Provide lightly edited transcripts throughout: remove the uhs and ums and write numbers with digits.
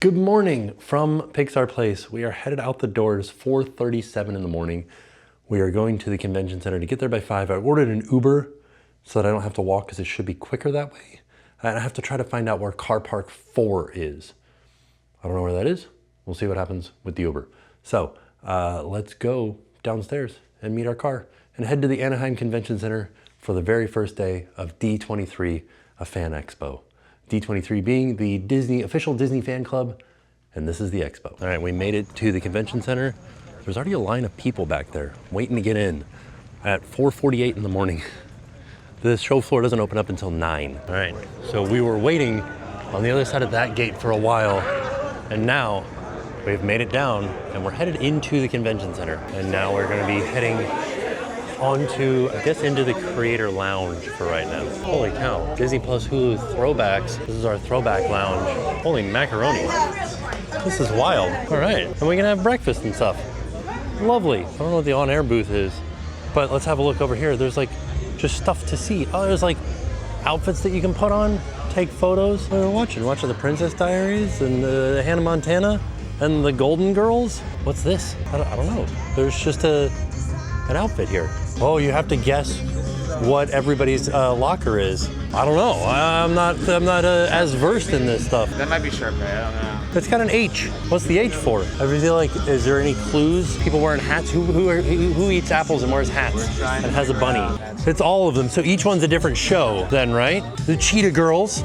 Good morning from Pixar Place. We are headed out the doors 4:37 in the morning. We are going to the convention center to get there by 5. I ordered an Uber so that I don't have to walk because it should be quicker that way. And I have to try to find out where car park 4 is. I don't know where that is. We'll see what happens with the Uber. So let's go downstairs and meet our car and head to the Anaheim Convention Center for the very first day of D23, a fan expo. D23 being the official Disney fan club, and this is the expo. All right, we made it to the convention center. There's already a line of people back there waiting to get in at 4:48 in the morning. The show floor doesn't open up until 9. All right, so we were waiting on the other side of that gate for a while, and now we've made it down and we're headed into the convention center. And now we're gonna be heading onto, I guess, into the creator lounge for right now. Holy cow, Disney Plus Hulu throwbacks. This is our throwback lounge. Holy macaroni. This is wild. All right, and we can have breakfast and stuff. Lovely. I don't know what the on-air booth is, but let's have a look over here. There's like just stuff to see. Oh, there's like outfits that you can put on, take photos. What are we watching? Watching the Princess Diaries and the Hannah Montana and the Golden Girls. What's this? I don't know. There's just an outfit here. Oh, you have to guess what everybody's locker is. I don't know. I'm not as versed in this stuff. That might be Sharpay, I don't know. It's got an H. What's the H for? I feel like, is there any clues? People wearing hats. Who eats apples and wears hats and has a bunny? It's all of them. So each one's a different show then, right? The Cheetah Girls,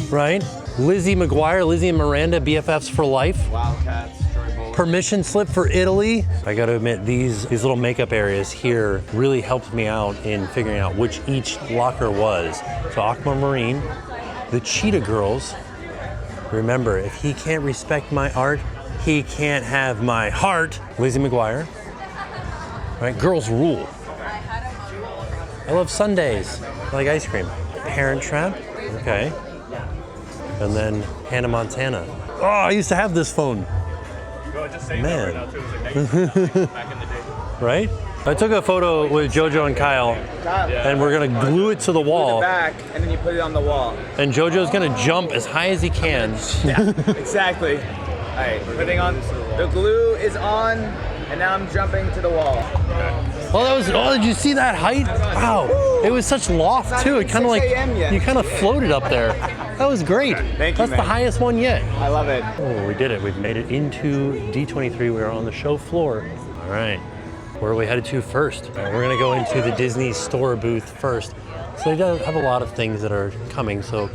right? Lizzie McGuire, Lizzie and Miranda, BFFs for life. Wildcats. Permission slip for Italy. I gotta admit, these little makeup areas here really helped me out in figuring out which each locker was. So Aquamarine, the Cheetah Girls. Remember, if he can't respect my art, he can't have my heart. Lizzie McGuire. Right, Girls Rule. I love Sundays. I like ice cream. Parent Trap, okay. And then Hannah Montana. Oh, I used to have this phone. Man. Right? I took a photo with JoJo and Kyle, and we're gonna glue it to the wall. Back, and then you put it on the wall. And JoJo's gonna jump as high as he can. Yeah, exactly. All right, putting on, the glue is on, and now I'm jumping to the wall. Oh, did you see that height? Wow, it was such loft too. It kind of like, you kind of floated up there. That was great. Thank you, That's man. the highest one yet. I love it. Oh, we did it. We've made it into D23. We are on the show floor. All right, where are we headed to first? All right, we're gonna go into the Disney store booth first. So they do have a lot of things that are coming. So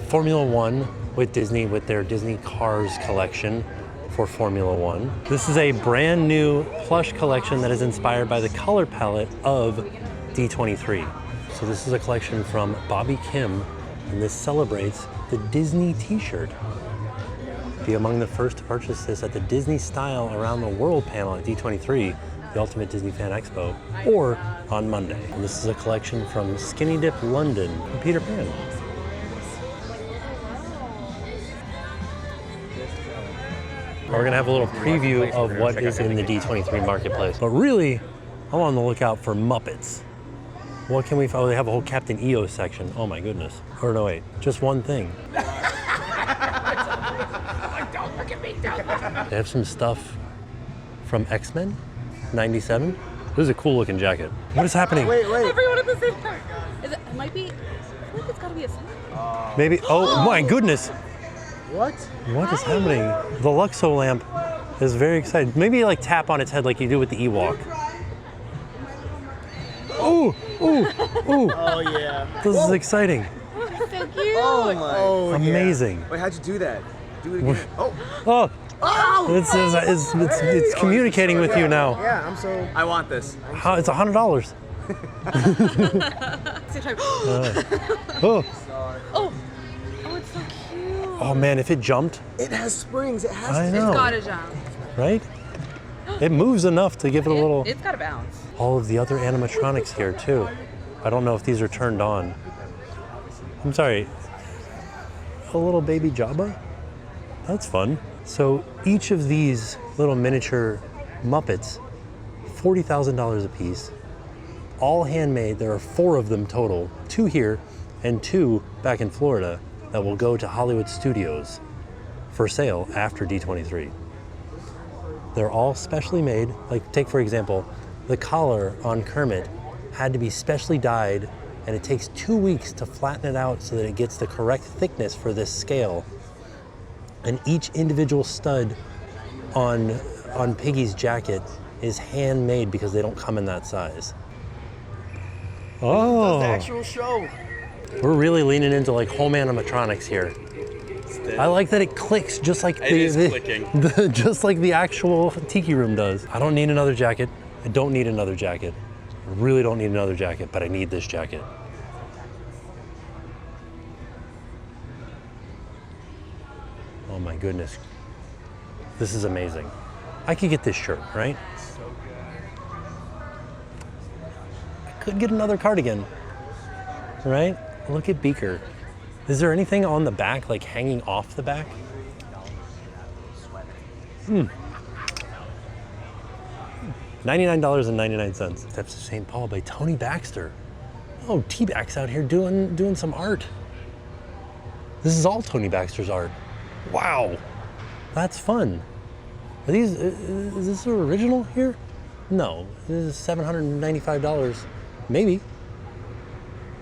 Formula One with Disney, with their Disney Cars collection for Formula One. This is a brand new plush collection that is inspired by the color palette of D23. So this is a collection from Bobby Kim, and this celebrates the Disney t-shirt. Be among the first to purchase this at the Disney Style Around the World panel at D23, the Ultimate Disney Fan Expo, or on Monday. And this is a collection from Skinny Dip London and Peter Pan. We're gonna have a little preview of what is in the D23 marketplace. But really, I'm on the lookout for Muppets. What can we find? Oh, they have a whole Captain EO section. Oh my goodness. Or no, wait, just one thing. Don't look at me, don't. They have some stuff from X-Men, 97. This is a cool looking jacket. What is happening? Wait. Everyone at the same time. It might be, I feel like it's gotta be a sign. Maybe, oh my goodness. What? What is happening? The Luxo lamp is very excited. Maybe like tap on its head like you do with the Ewok. Ooh. Oh yeah. This is exciting. So cute. Oh my. Oh, Amazing. Yeah. Wait, how'd you do that? Do it again. Oh, Oh! it's communicating with you now. Yeah, I'm so. I want this. How, it's $100. Same time. Oh. Oh, it's so cute. Oh man, if it jumped, It has springs. It has. I know. It's gotta jump. Right? It moves enough to give it a little. It's gotta bounce. All of the other animatronics here too. I don't know if these are turned on. I'm sorry. A little baby Jabba? That's fun. So each of these little miniature Muppets, $40,000 a piece, all handmade. There are 4 of them total, 2 here and 2 back in Florida that will go to Hollywood Studios. for sale after D23. They're all specially made. Like take for example, the collar on Kermit had to be specially dyed, and it takes 2 weeks to flatten it out so that it gets the correct thickness for this scale. And each individual stud on Piggy's jacket is handmade because they don't come in that size. Oh, The actual show. we're really leaning into like home animatronics here. I like that it clicks just like just like the actual tiki room does. I don't need another jacket. I don't need another jacket. I really don't need another jacket, but I need this jacket. Oh my goodness. This is amazing. I could get this shirt, right? I could get another cardigan, right? Look at Beaker. Is there anything on the back, like hanging off the back? $99.99. Steps of St. Paul by Tony Baxter. Oh, T-Bax out here doing some art. This is all Tony Baxter's art. Wow, that's fun. Are these, is this the original here? No, this is $795, maybe.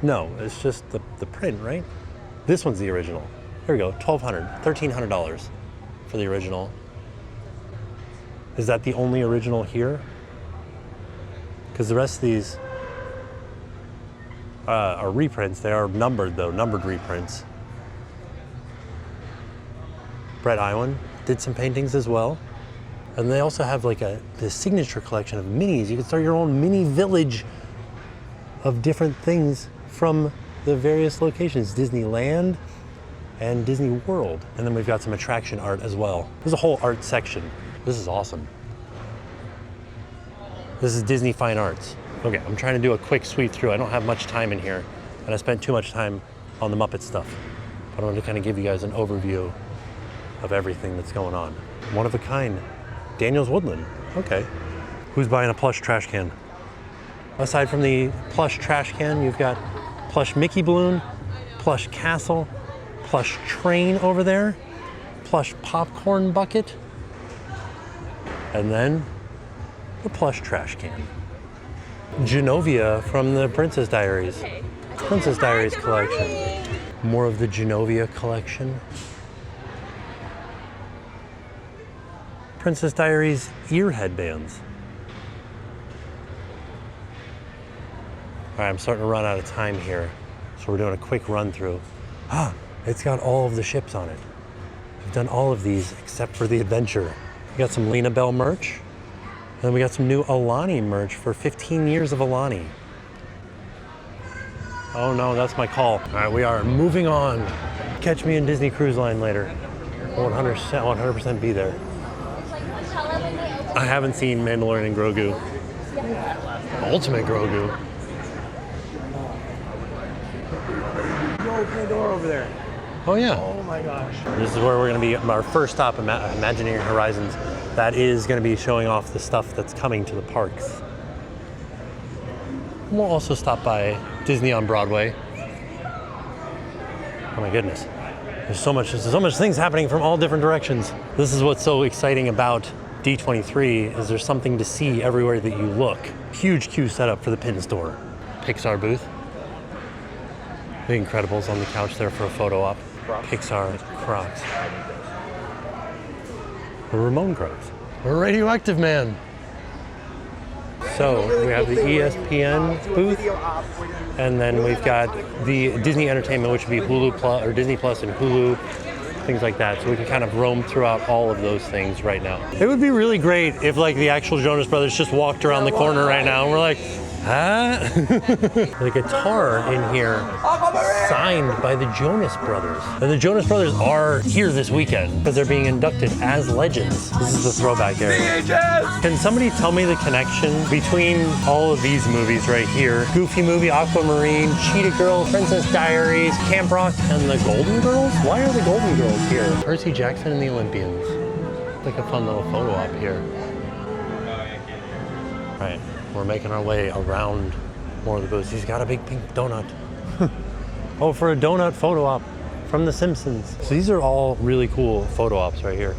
No, it's just the print, right? This one's the original. Here we go, $1,300 for the original. Is that the only original here? Because the rest of these are reprints. They are numbered though, numbered reprints. Brett Iwan did some paintings as well. And they also have like the signature collection of minis. You can start your own mini village of different things from the various locations, Disneyland and Disney World. And then we've got some attraction art as well. There's a whole art section. This is awesome. This is Disney Fine Arts. Okay, I'm trying to do a quick sweep through. I don't have much time in here, and I spent too much time on the Muppet stuff. But I want to kind of give you guys an overview of everything that's going on. One of a kind. Daniel's Woodland. Okay. Who's buying a plush trash can? Aside from the plush trash can, you've got plush Mickey balloon, plush castle, plush train over there, plush popcorn bucket, and then the plush trash can. Genovia from the Princess Diaries. Princess Diaries collection. More of the Genovia collection. Princess Diaries ear headbands. All right, I'm starting to run out of time here, so we're doing a quick run through. Ah, it's got all of the ships on it. I've done all of these except for the Adventure. We got some Lena Bell merch, and then we got some new Alani merch for 15 years of Alani. Oh no, that's my call. All right, we are moving on. Catch me in Disney Cruise Line later. 100% be there. I haven't seen Mandalorian and Grogu. Ultimate Grogu. Yo, Pandora over there. Oh yeah. Oh my gosh. This is where we're going to be, our first stop, Imagineering Horizons. That is going to be showing off the stuff that's coming to the parks. We'll also stop by Disney on Broadway. Oh my goodness. There's so much things happening from all different directions. This is what's so exciting about D23 is there's something to see everywhere that you look. Huge queue set up for the pin store. Pixar booth. The Incredibles on the couch there for a photo op. Pixar Crocs. The Ramon Crocs. A Radioactive Man. So we have the ESPN booth, and then we've got the Disney Entertainment, which would be Hulu Plus or Disney Plus and Hulu, things like that. So we can kind of roam throughout all of those things right now. It would be really great if like the actual Jonas Brothers just walked around the corner right now and we're like, huh? The guitar in here signed by the Jonas Brothers. And the Jonas Brothers are here this weekend because they're being inducted as legends. This is the throwback area. Can somebody tell me the connection between all of these movies right here? Goofy Movie, Aquamarine, Cheetah Girls, Princess Diaries, Camp Rock, and the Golden Girls? Why are the Golden Girls here? Percy Jackson and the Olympians. Like a fun little photo op here. All right. We're making our way around more of the booths. He's got a big pink donut. Oh, for a donut photo op from The Simpsons. So these are all really cool photo ops right here.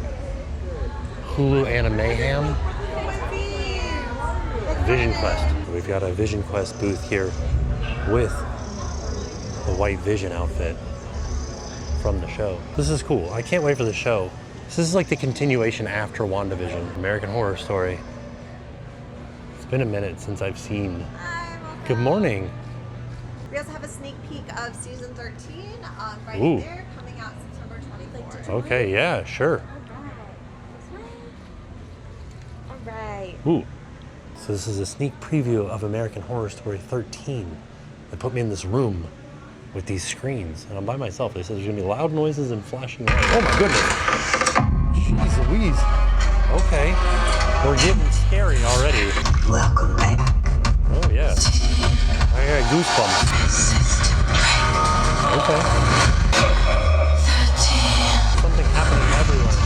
Hulu Anime Ham. Vision Quest. We've got a Vision Quest booth here with the white Vision outfit from the show. This is cool. I can't wait for the show. This is like the continuation after WandaVision. American Horror Story. It's been a minute since I've seen. Good morning. We also have a sneak peek of season 13 right Ooh. there, coming out September 24th. Okay, yeah, sure. All right. Ooh. So this is a sneak preview of American Horror Story 13. They put me in this room with these screens, and I'm by myself. They said there's gonna be loud noises and flashing lights. Oh my goodness. Jeez Louise. Okay. We're getting scary already. Welcome back. Oh yeah. I got goosebumps. Okay. Something happening everywhere.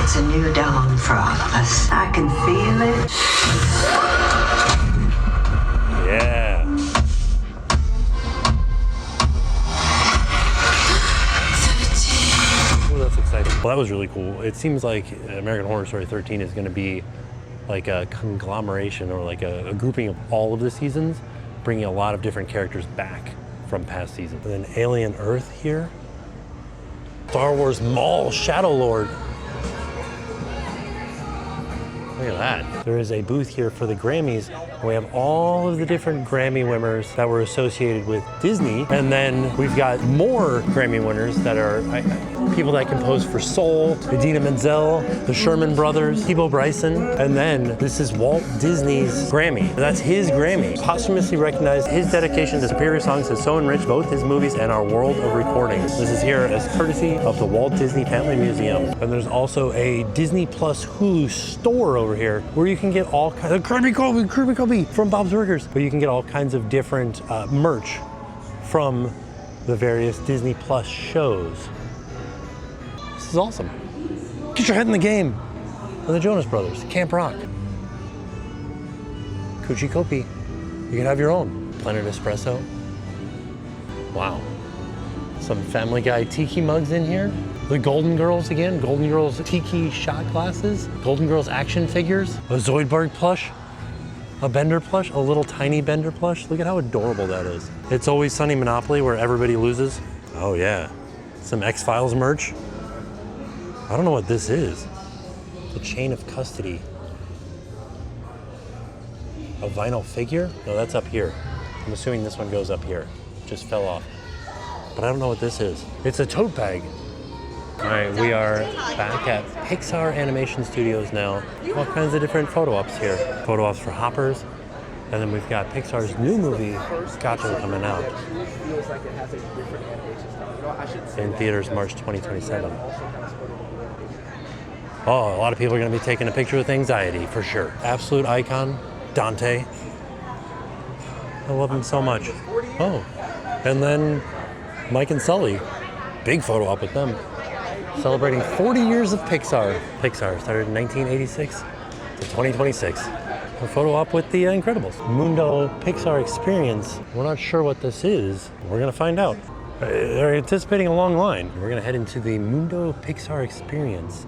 It's a new dawn for all of us. I can feel it. Yeah. Oh, that's exciting. Well, that was really cool. It seems like American Horror Story 13 is going to be like a conglomeration or like a grouping of all of the seasons, bringing a lot of different characters back from past seasons. And then Alien Earth here. Star Wars Maul Shadow Lord. Look at that. There is a booth here for the Grammys. We have all of the different Grammy winners that were associated with Disney. And then we've got more Grammy winners that are people that composed for Soul, Idina Menzel, the Sherman Brothers, Thibaut Bryson. And then this is Walt Disney's Grammy. That's his Grammy. Posthumously recognized. His dedication to superior songs has so enriched both his movies and our world of recordings. This is here as courtesy of the Walt Disney Family Museum. And there's also a Disney Plus Hulu store over here where you can get all kinds of Kirby Kobe from Bob's Burgers, but you can get all kinds of different merch from the various Disney Plus shows. This is awesome. Get your head in the game. And the Jonas Brothers, Camp Rock. Coochie Kopi. You can have your own. Planet Espresso. Wow. Some Family Guy tiki mugs in here. The Golden Girls again. Golden Girls tiki shot glasses. Golden Girls action figures. A Zoidberg plush. A Bender plush. A little tiny Bender plush. Look at how adorable that is. It's Always Sunny Monopoly where everybody loses. Oh yeah. Some X-Files merch. I don't know what this is. The Chain of Custody. A vinyl figure? No, that's up here. I'm assuming this one goes up here. Just fell off. But I don't know what this is. It's a tote bag. All right, we are back at Pixar Animation Studios now. All kinds of different photo ops here. Photo ops for Hoppers. And then we've got Pixar's new movie, Gato, coming out. In theaters March 2027. Oh, a lot of people are going to be taking a picture with anxiety, for sure. Absolute icon, Dante. I love him so much. Oh, and then Mike and Sully. Big photo op with them. Celebrating 40 years of Pixar. Pixar started in 1986 to 2026. A photo op with the Incredibles. Mundo Pixar Experience. We're not sure what this is. We're going to find out. They're anticipating a long line. We're going to head into the Mundo Pixar Experience.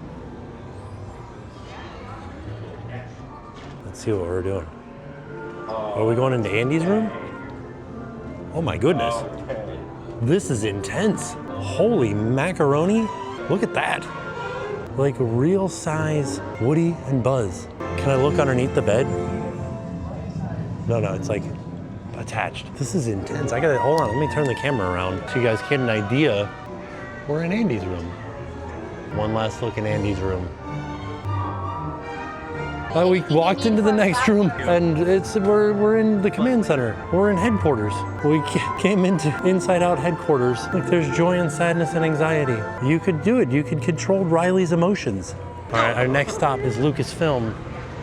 Let's see what we're doing. Are we going into Andy's room? Oh my goodness. This is intense. Holy macaroni. Look at that. Like real size Woody and Buzz. Can I look underneath the bed? No, it's like attached. This is intense. Hold on, let me turn the camera around so you guys get an idea. We're in Andy's room. One last look in Andy's room. We walked into the next room and we're in the command center. We're in headquarters. We came into inside out headquarters. Like there's joy and sadness and anxiety. You could do it. You could control Riley's emotions. All right, our next stop is Lucasfilm.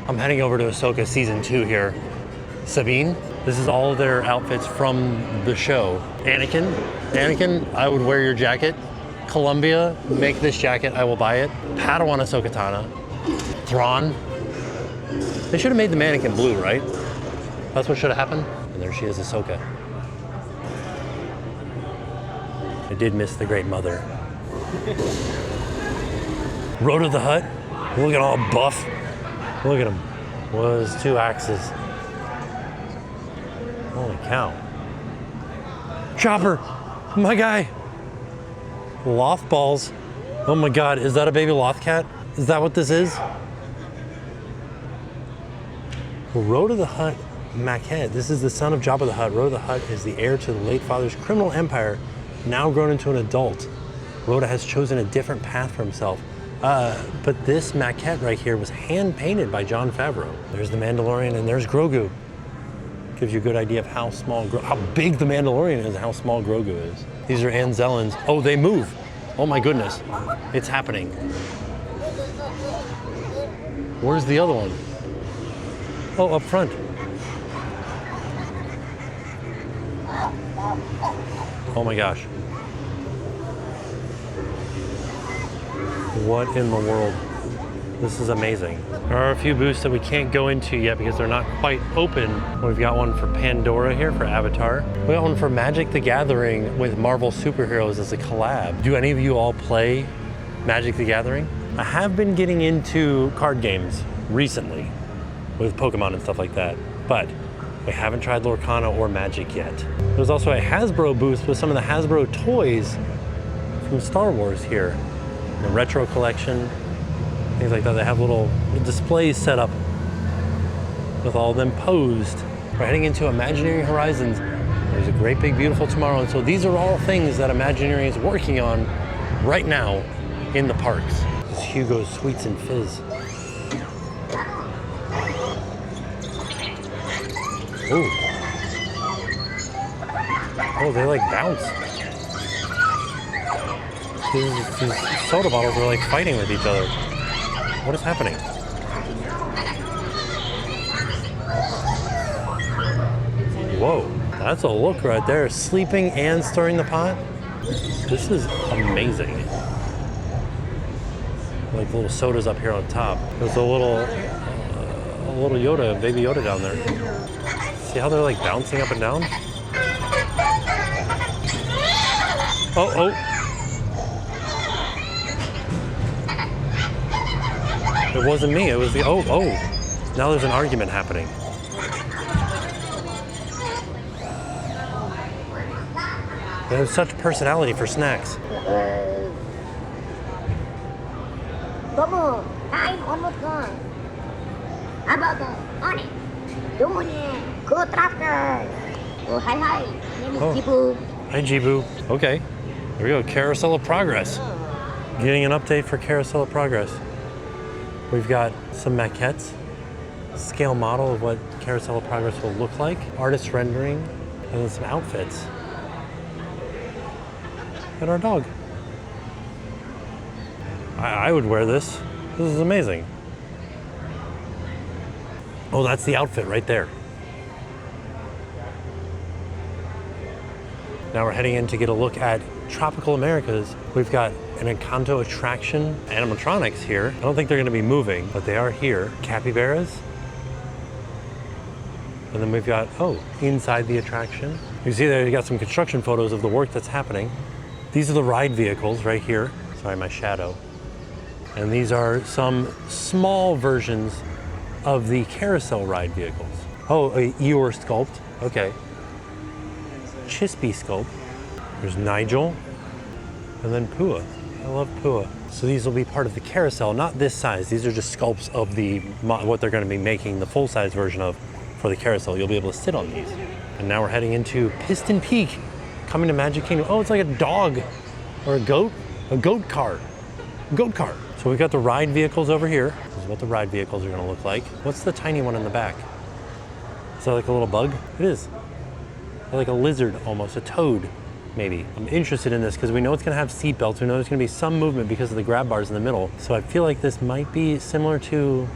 I'm heading over to Ahsoka season 2 here. Sabine, this is all of their outfits from the show. Anakin, I would wear your jacket. Columbia, make this jacket, I will buy it. Padawan Ahsoka Tano. Thrawn. They should have made the mannequin blue, right? That's what should have happened. And there she is, Ahsoka. I did miss the Great Mother. Road to the Hut. Looking all buff. Look at him. Was 2 axes. Holy cow. Chopper, my guy. Loth balls. Oh my God, is that a baby loth cat? Is that what this is? Road to the Hut Maquette. This is the son of Jabba the Hutt. Rhoda the Hutt is the heir to the late father's criminal empire, now grown into an adult. Rhoda has chosen a different path for himself. But this maquette right here was hand painted by Jon Favreau. There's the Mandalorian and there's Grogu. Gives you a good idea of how big the Mandalorian is and how small Grogu is. These are Anzellans. Oh, they move. Oh my goodness. It's happening. Where's the other one? Oh, up front. Oh my gosh. What in the world? This is amazing. There are a few booths that we can't go into yet because they're not quite open. We've got one for Pandora here for Avatar. We got one for Magic the Gathering with Marvel Superheroes as a collab. Do any of you all play Magic the Gathering? I have been getting into card games recently with Pokemon and stuff like that, but we haven't tried Lorcana or Magic yet. There's also a Hasbro booth with some of the Hasbro toys from Star Wars here. The retro collection, things like that. They have little displays set up with all of them posed. We're heading into Imagineering Horizons. There's a great big beautiful tomorrow. And so these are all things that Imagineering is working on right now in the parks. This is Hugo's Sweets and Fizz. Ooh. Oh, they like bounce. These soda bottles are like fighting with each other. What is happening? Whoa, that's a look right there. Sleeping and stirring the pot. This is amazing. Like little sodas up here on top. There's a little Yoda, baby Yoda down there. See how they're like bouncing up and down? Oh. It wasn't me, it was the, oh. Now there's an argument happening. They have such personality for snacks. Tomo, I'm almost gone. How about that? On it. Dumuni, go tracker. Oh, hi. My name is Jibu. Hi, Jibu. Okay, there we go. Carousel of Progress. Getting an update for Carousel of Progress. We've got some maquettes, scale model of what Carousel of Progress will look like, artist rendering, and then some outfits. And our dog. I would wear this. This is amazing. Oh, that's the outfit right there. Now we're heading in to get a look at Tropical Americas. We've got an Encanto attraction, animatronics here. I don't think they're gonna be moving, but they are here. Capybaras. And then we've got, inside the attraction. You see there, you got some construction photos of the work that's happening. These are the ride vehicles right here. Sorry, my shadow. And these are some small versions of the carousel ride vehicles. Oh, a Eeyore sculpt, okay. Chispy sculpt. There's Nigel, and then Pua. I love Pua. So these will be part of the carousel, not this size. These are just sculpts of what they're gonna be making the full-size version of for the carousel. You'll be able to sit on these. And now we're heading into Piston Peak, coming to Magic Kingdom. Oh, it's like a dog or a goat car. Goat car. So we've got the ride vehicles over here. This is what the ride vehicles are gonna look like. What's the tiny one in the back? Is that like a little bug? It is. Like a lizard almost, a toad maybe. I'm interested in this because we know it's gonna have seat belts. We know there's gonna be some movement because of the grab bars in the middle. So I feel like this might be similar to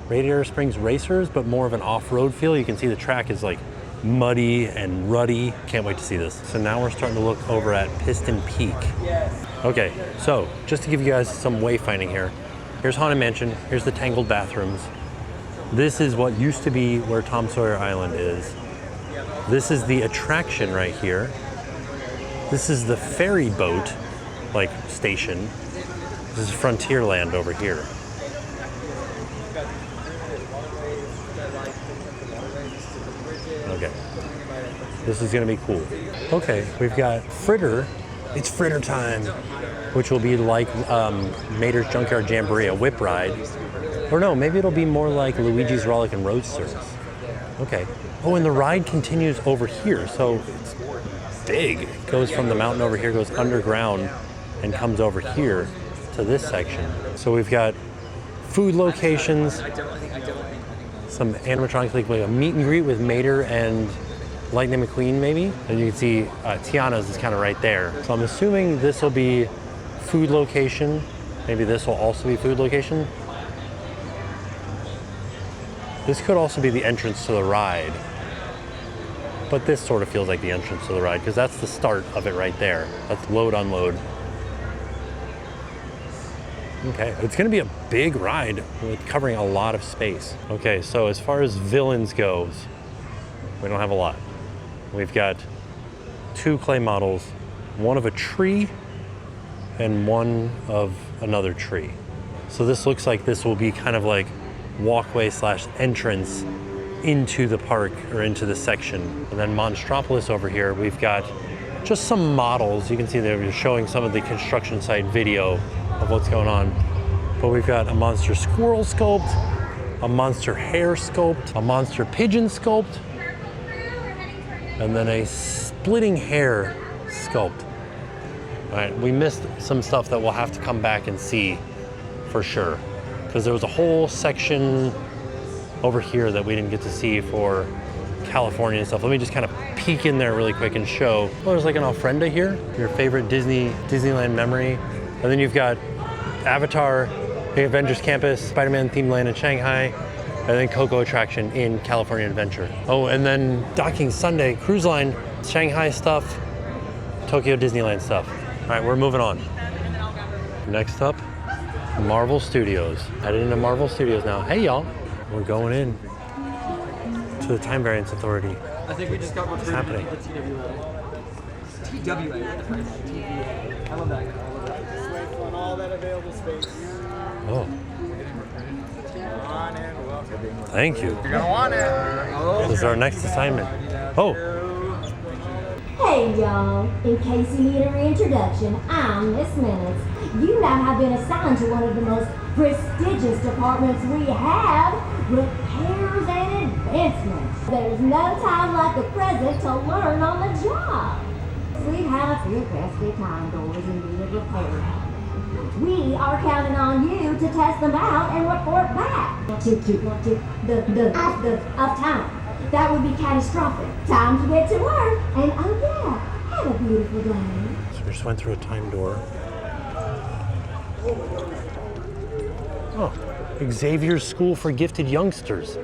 Radiator Springs Racers, but more of an off-road feel. You can see the track is like muddy and ruddy. Can't wait to see this. So now we're starting to look over at Piston Peak. Okay, so just to give you guys some wayfinding here. Here's Haunted Mansion, here's the Tangled bathrooms. This is what used to be where Tom Sawyer Island is. This is the attraction right here. This is the ferry boat, like, station. This is Frontierland over here. Okay. This is gonna be cool. Okay, we've got Fritter. It's Fritter time, which will be like Mater's Junkyard Jamboree, a whip ride. Or no, maybe it'll be more like Luigi's Rollickin' Roadsters. Okay. Oh, and the ride continues over here, so it's big. It goes from the mountain over here, goes underground, and comes over here to this section. So we've got food locations, some animatronics, like a meet and greet with Mater and Lightning McQueen, maybe. And you can see Tiana's is kind of right there. So I'm assuming this will be food location. Maybe this will also be food location. This could also be the entrance to the ride. But this sort of feels like the entrance to the ride because that's the start of it right there. That's load, unload. Okay, it's gonna be a big ride with covering a lot of space. Okay, so as far as villains goes, we don't have a lot. We've got 2 clay models, one of a tree and one of another tree. So this looks like this will be kind of like walkway / entrance into the park or into the section. And then Monstropolis over here, we've got just some models. You can see they're showing some of the construction site video of what's going on. But we've got a monster squirrel sculpt, a monster hare sculpt, a monster pigeon sculpt, and then a splitting hair sculpt. All right, we missed some stuff that we'll have to come back and see for sure. Because there was a whole section over here that we didn't get to see for California and stuff. Let me just kind of peek in there really quick and show. Oh, there's like an Ofrenda here, your favorite Disneyland memory. And then you've got Avatar, the Avengers Campus, Spider-Man themed land in Shanghai, and then Coco attraction in California Adventure. Oh, and then Docking Sunday, cruise line, Shanghai stuff, Tokyo Disneyland stuff. All right, we're moving on. Next up, Marvel Studios. Headed into Marvel Studios now. Hey y'all, we're going in to the Time Variance Authority. I think we just got what's happening. TWA. I love that. Just wait for all that available space. Oh. Thank you. You're gonna want it. This is our next assignment. Oh, Hey y'all, in case you need a reintroduction, I'm Miss Minutes. You now have been assigned to one of the most prestigious departments we have, repairs and advancements. There's no time like the present to learn on the job. We've had a few pesky time doors in need of repair. We are counting on you to test them out and report back. The time. That would be catastrophic. Time to get to work. And oh yeah, have a beautiful day. so we just went through a time door. Oh, Xavier's School for Gifted Youngsters.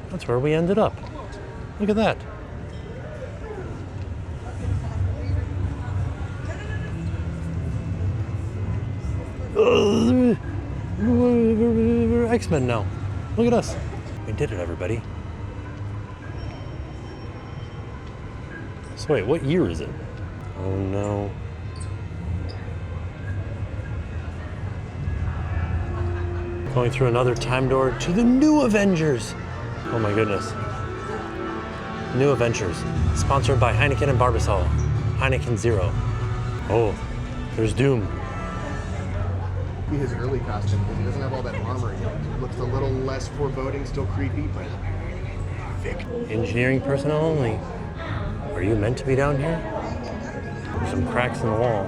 That's where we ended up. Look at that. We're X-Men now. Look at us. We did it, everybody. So wait, what year is it? Oh no. Going through another time door to the New Avengers. Oh my goodness. New Adventures, sponsored by Heineken and Barbasol. Heineken Zero. Oh, there's Doom. His early costume, because he doesn't have all that armor yet. It looks a little less foreboding, still creepy, but thick. Engineering personnel only. Are you meant to be down here? There's some cracks in the wall.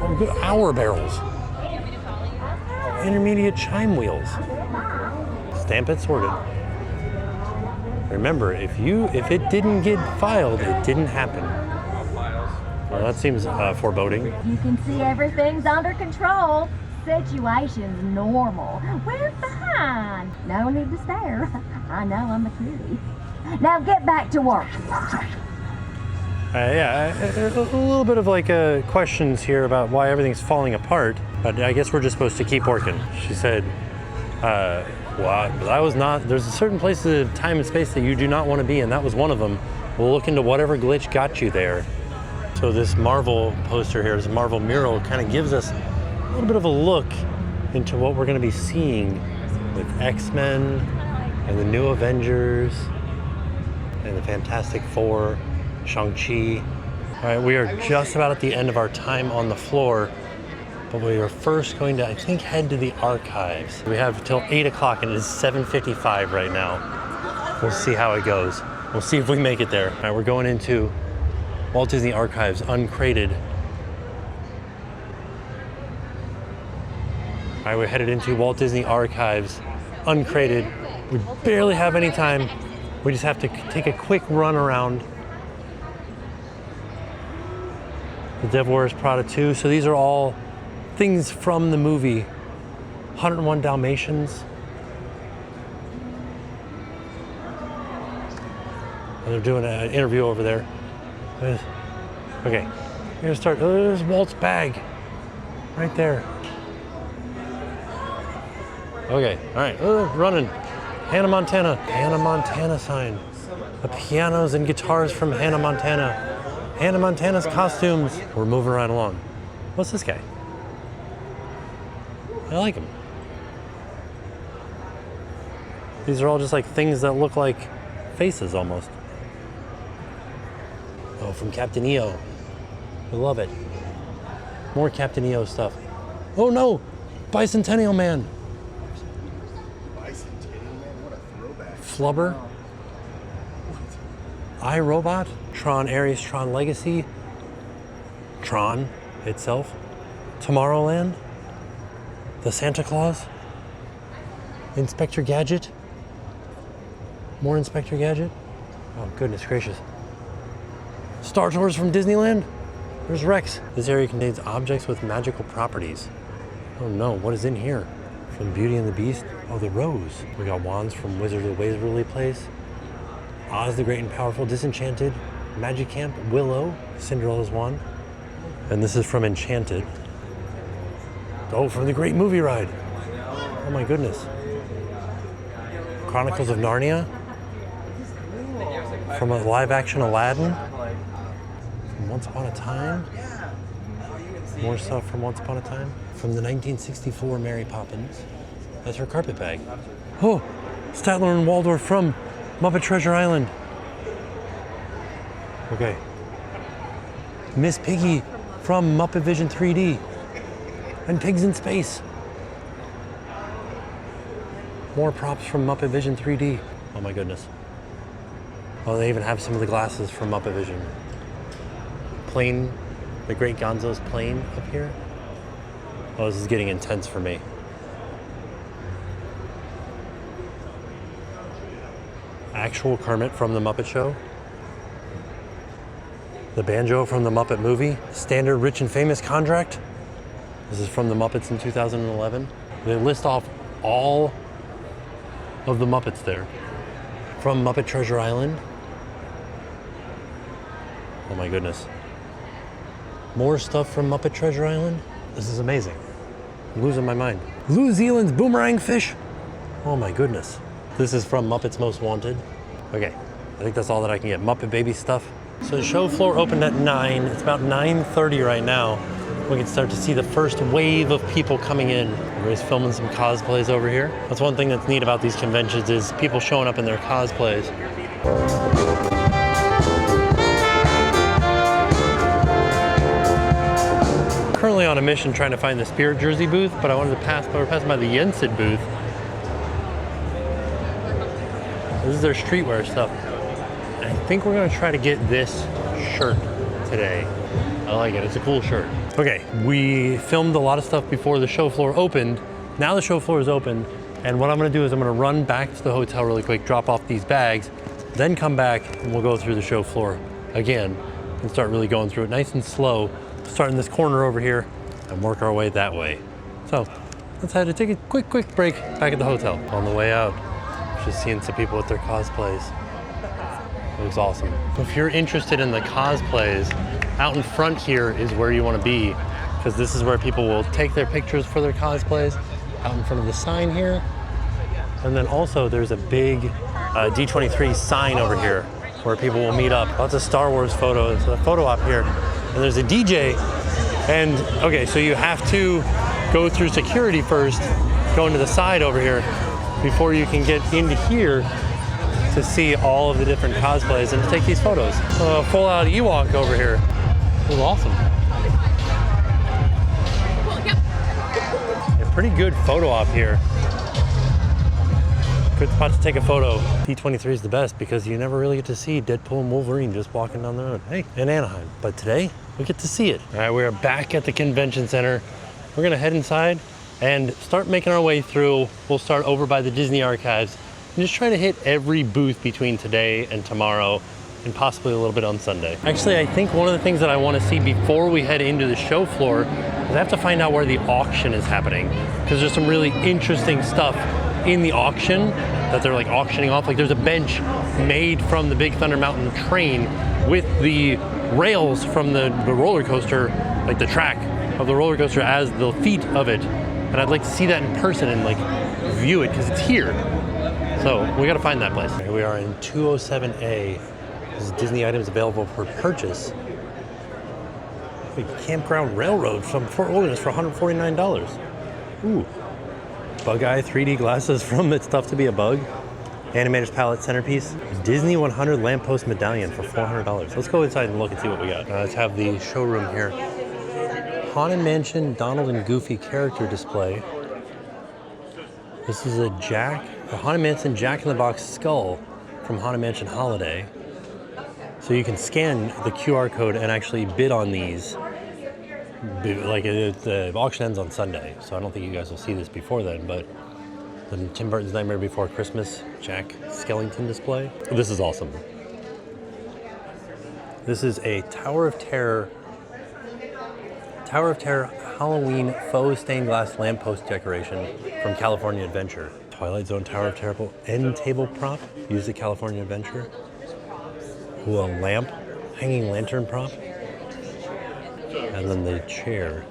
Oh, good. Hour barrels. Intermediate chime wheels. Stamp it sorted. Remember, if it didn't get filed, it didn't happen. Well, that seems foreboding. You can see everything's under control. Situation's normal. We're fine. No need to stare. I know I'm a cutie. Now get back to work. Yeah, a little bit of like questions here about why everything's falling apart. But I guess we're just supposed to keep working. She said, well, I was not, there's a certain place of time and space that you do not want to be, and that was one of them. We'll look into whatever glitch got you there. So this Marvel poster here, this Marvel mural, kind of gives us a little bit of a look into what we're going to be seeing with X-Men and the new Avengers and the Fantastic Four, Shang-Chi. All right, we are just about at the end of our time on the floor, but we are first going to, I think, head to the archives. We have till 8 o'clock and it is 7:55 right now. We'll see how it goes. We'll see if we make it there. All right, we're going into Walt Disney Archives, uncrated. All right, we're headed into Walt Disney Archives, uncrated. We barely have any time. We just have to take a quick run around. The Devil Wears Prada 2. So these are all things from the movie 101 Dalmatians. And they're doing an interview over there. Okay, we're gonna start. Oh, there's Walt's bag right there. Okay, all right, running. Hannah Montana. Hannah Montana sign. The pianos and guitars from Hannah Montana. Hannah Montana's costumes. We're moving right along. What's this guy? I like him. These are all just like things that look like faces almost. Oh, from Captain EO. I love it. More Captain EO stuff. Oh no! Bicentennial Man. Bicentennial Man, what a throwback. Flubber. iRobot. Tron Ares, Tron Legacy. Tron itself. Tomorrowland. The Santa Claus. Inspector Gadget. More Inspector Gadget. Oh, goodness gracious. Star Tours from Disneyland. There's Rex. This area contains objects with magical properties. Oh no, what is in here? From Beauty and the Beast. Oh, the Rose. We got wands from Wizard of Waverly Place. Oz the Great and Powerful, Disenchanted, Magic Camp, Willow, Cinderella's wand. And this is from Enchanted. Oh, from the Great Movie Ride. Oh my goodness. Chronicles of Narnia. From a live action Aladdin. From Once Upon a Time. More stuff from Once Upon a Time. From the 1964 Mary Poppins. That's her carpet bag. Oh, Statler and Waldorf from Muppet Treasure Island. Okay. Miss Piggy from Muppet Vision 3D. And Pigs in Space. More props from Muppet Vision 3D. Oh my goodness. Oh, they even have some of the glasses from Muppet Vision. Plane, the Great Gonzo's plane up here. Oh, this is getting intense for me. Actual Kermit from the Muppet Show. The banjo from the Muppet movie. Standard Rich and Famous contract. This is from the Muppets in 2011. They list off all of the Muppets there. From Muppet Treasure Island. Oh my goodness. More stuff from Muppet Treasure Island. This is amazing. I'm losing my mind. New Zealand's boomerang fish. Oh my goodness. This is from Muppets Most Wanted. Okay, I think that's all that I can get. Muppet Baby stuff. So the show floor opened at 9. It's about 9:30 right now. We can start to see the first wave of people coming in. Everybody's filming some cosplays over here. That's one thing that's neat about these conventions is people showing up in their cosplays. Currently on a mission trying to find the Spirit Jersey booth, but I wanted to pass by the Yensid booth. This is their streetwear stuff. And I think we're gonna try to get this shirt today. I like it, it's a cool shirt. Okay, we filmed a lot of stuff before the show floor opened. Now the show floor is open, and what I'm gonna do is I'm gonna run back to the hotel really quick, drop off these bags, then come back and we'll go through the show floor again and start really going through it nice and slow. Start in this corner over here and work our way that way. So let's head to take a quick break back at the hotel. On the way out, just seeing some people with their cosplays. It looks awesome. If you're interested in the cosplays, out in front here is where you want to be. because this is where people will take their pictures for their cosplays, out in front of the sign here. And then also there's a big D23 sign over here where people will meet up. Lots of Star Wars photos, a photo op here. And there's a DJ. And okay, so you have to go through security first, go into the side over here before you can get into here to see all of the different cosplays and to take these photos. Full out Ewok over here. It was awesome. A pretty good photo op here. Good spot to take a photo. D23 is the best because you never really get to see Deadpool and Wolverine just walking down the road. Hey, in Anaheim. But today, we get to see it. All right, we're back at the convention center. We're gonna head inside and start making our way through. We'll start over by the Disney archives and just try to hit every booth between today and tomorrow and possibly a little bit on Sunday. Actually, I think one of the things that I want to see before we head into the show floor is I have to find out where the auction is happening, because there's some really interesting stuff in the auction that they're like auctioning off. Like there's a bench made from the Big Thunder Mountain train with the rails from the roller coaster, like the track of the roller coaster as the feet of it. And I'd like to see that in person and like view it because it's here. So we got to find that place. Here we are in 207A. This is Disney items available for purchase. Campground Railroad from Fort Wilderness for $149. Ooh. Bug Eye 3D glasses from It's Tough to Be a Bug. Animator's Palette centerpiece. Disney 100 lamppost medallion for $400. Let's go inside and look and see what we got. Let's have the showroom here. Haunted Mansion Donald and Goofy character display. This is a Haunted Mansion Jack in the Box skull from Haunted Mansion Holiday. So you can scan the QR code and actually bid on these. Like the auction ends on Sunday, so I don't think you guys will see this before then, but the Tim Burton's Nightmare Before Christmas Jack Skellington display. This is awesome. This is a Tower of Terror Halloween faux stained glass lamppost decoration from California Adventure. Twilight Zone Tower of Terror end table prop used at California Adventure. Ooh, a lamp, hanging lantern prop. And then the chair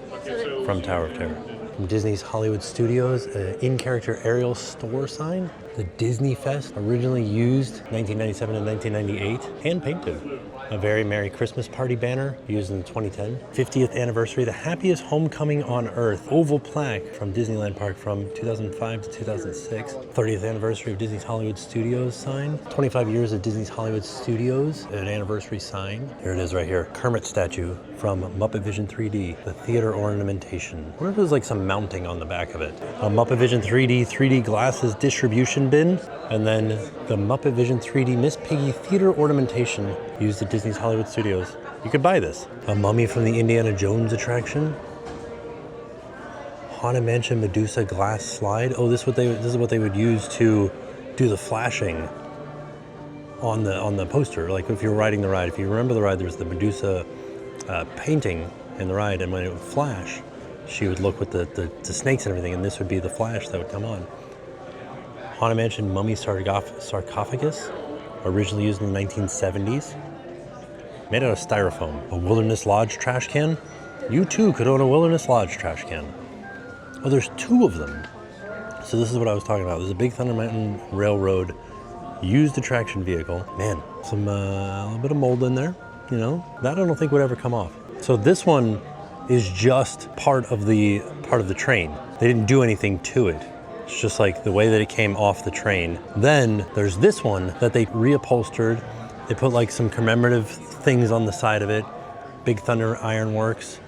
from Tower of Terror. From Disney's Hollywood Studios, an in-character Ariel store sign. The Disney Fest, originally used 1997 and 1998, hand painted. A Very Merry Christmas Party banner used in 2010. 50th anniversary, the happiest homecoming on earth. Oval plaque from Disneyland Park from 2005 to 2006. 30th anniversary of Disney's Hollywood Studios sign. 25 years of Disney's Hollywood Studios, an anniversary sign. Here it is right here. Kermit statue from Muppet Vision 3D, the theater ornamentation. I wonder if there's like some mounting on the back of it. A Muppet Vision 3D glasses distribution bin, and then the Muppet Vision 3D Miss Piggy theater ornamentation used at Disney's Hollywood Studios. You could buy this. A mummy from the Indiana Jones attraction. Haunted Mansion Medusa glass slide. Oh, this is what they would use to do the flashing on the poster. Like if you're riding the ride, if you remember the ride, there's the Medusa painting in the ride, and when it would flash, she would look with the snakes and everything, and this would be the flash that would come on. Haunted Mansion mummy sarcophagus, originally used in the 1970s. Made out of styrofoam. A Wilderness Lodge trash can. You too could own a Wilderness Lodge trash can. Oh, there's two of them. So this is what I was talking about. There's a Big Thunder Mountain Railroad used attraction vehicle. Man, some a little bit of mold in there. You know, that I don't think would ever come off. So this one is just part of the train. They didn't do anything to it. It's just like the way that it came off the train. Then there's this one that they reupholstered. They put like some commemorative things on the side of it, Big Thunder Ironworks,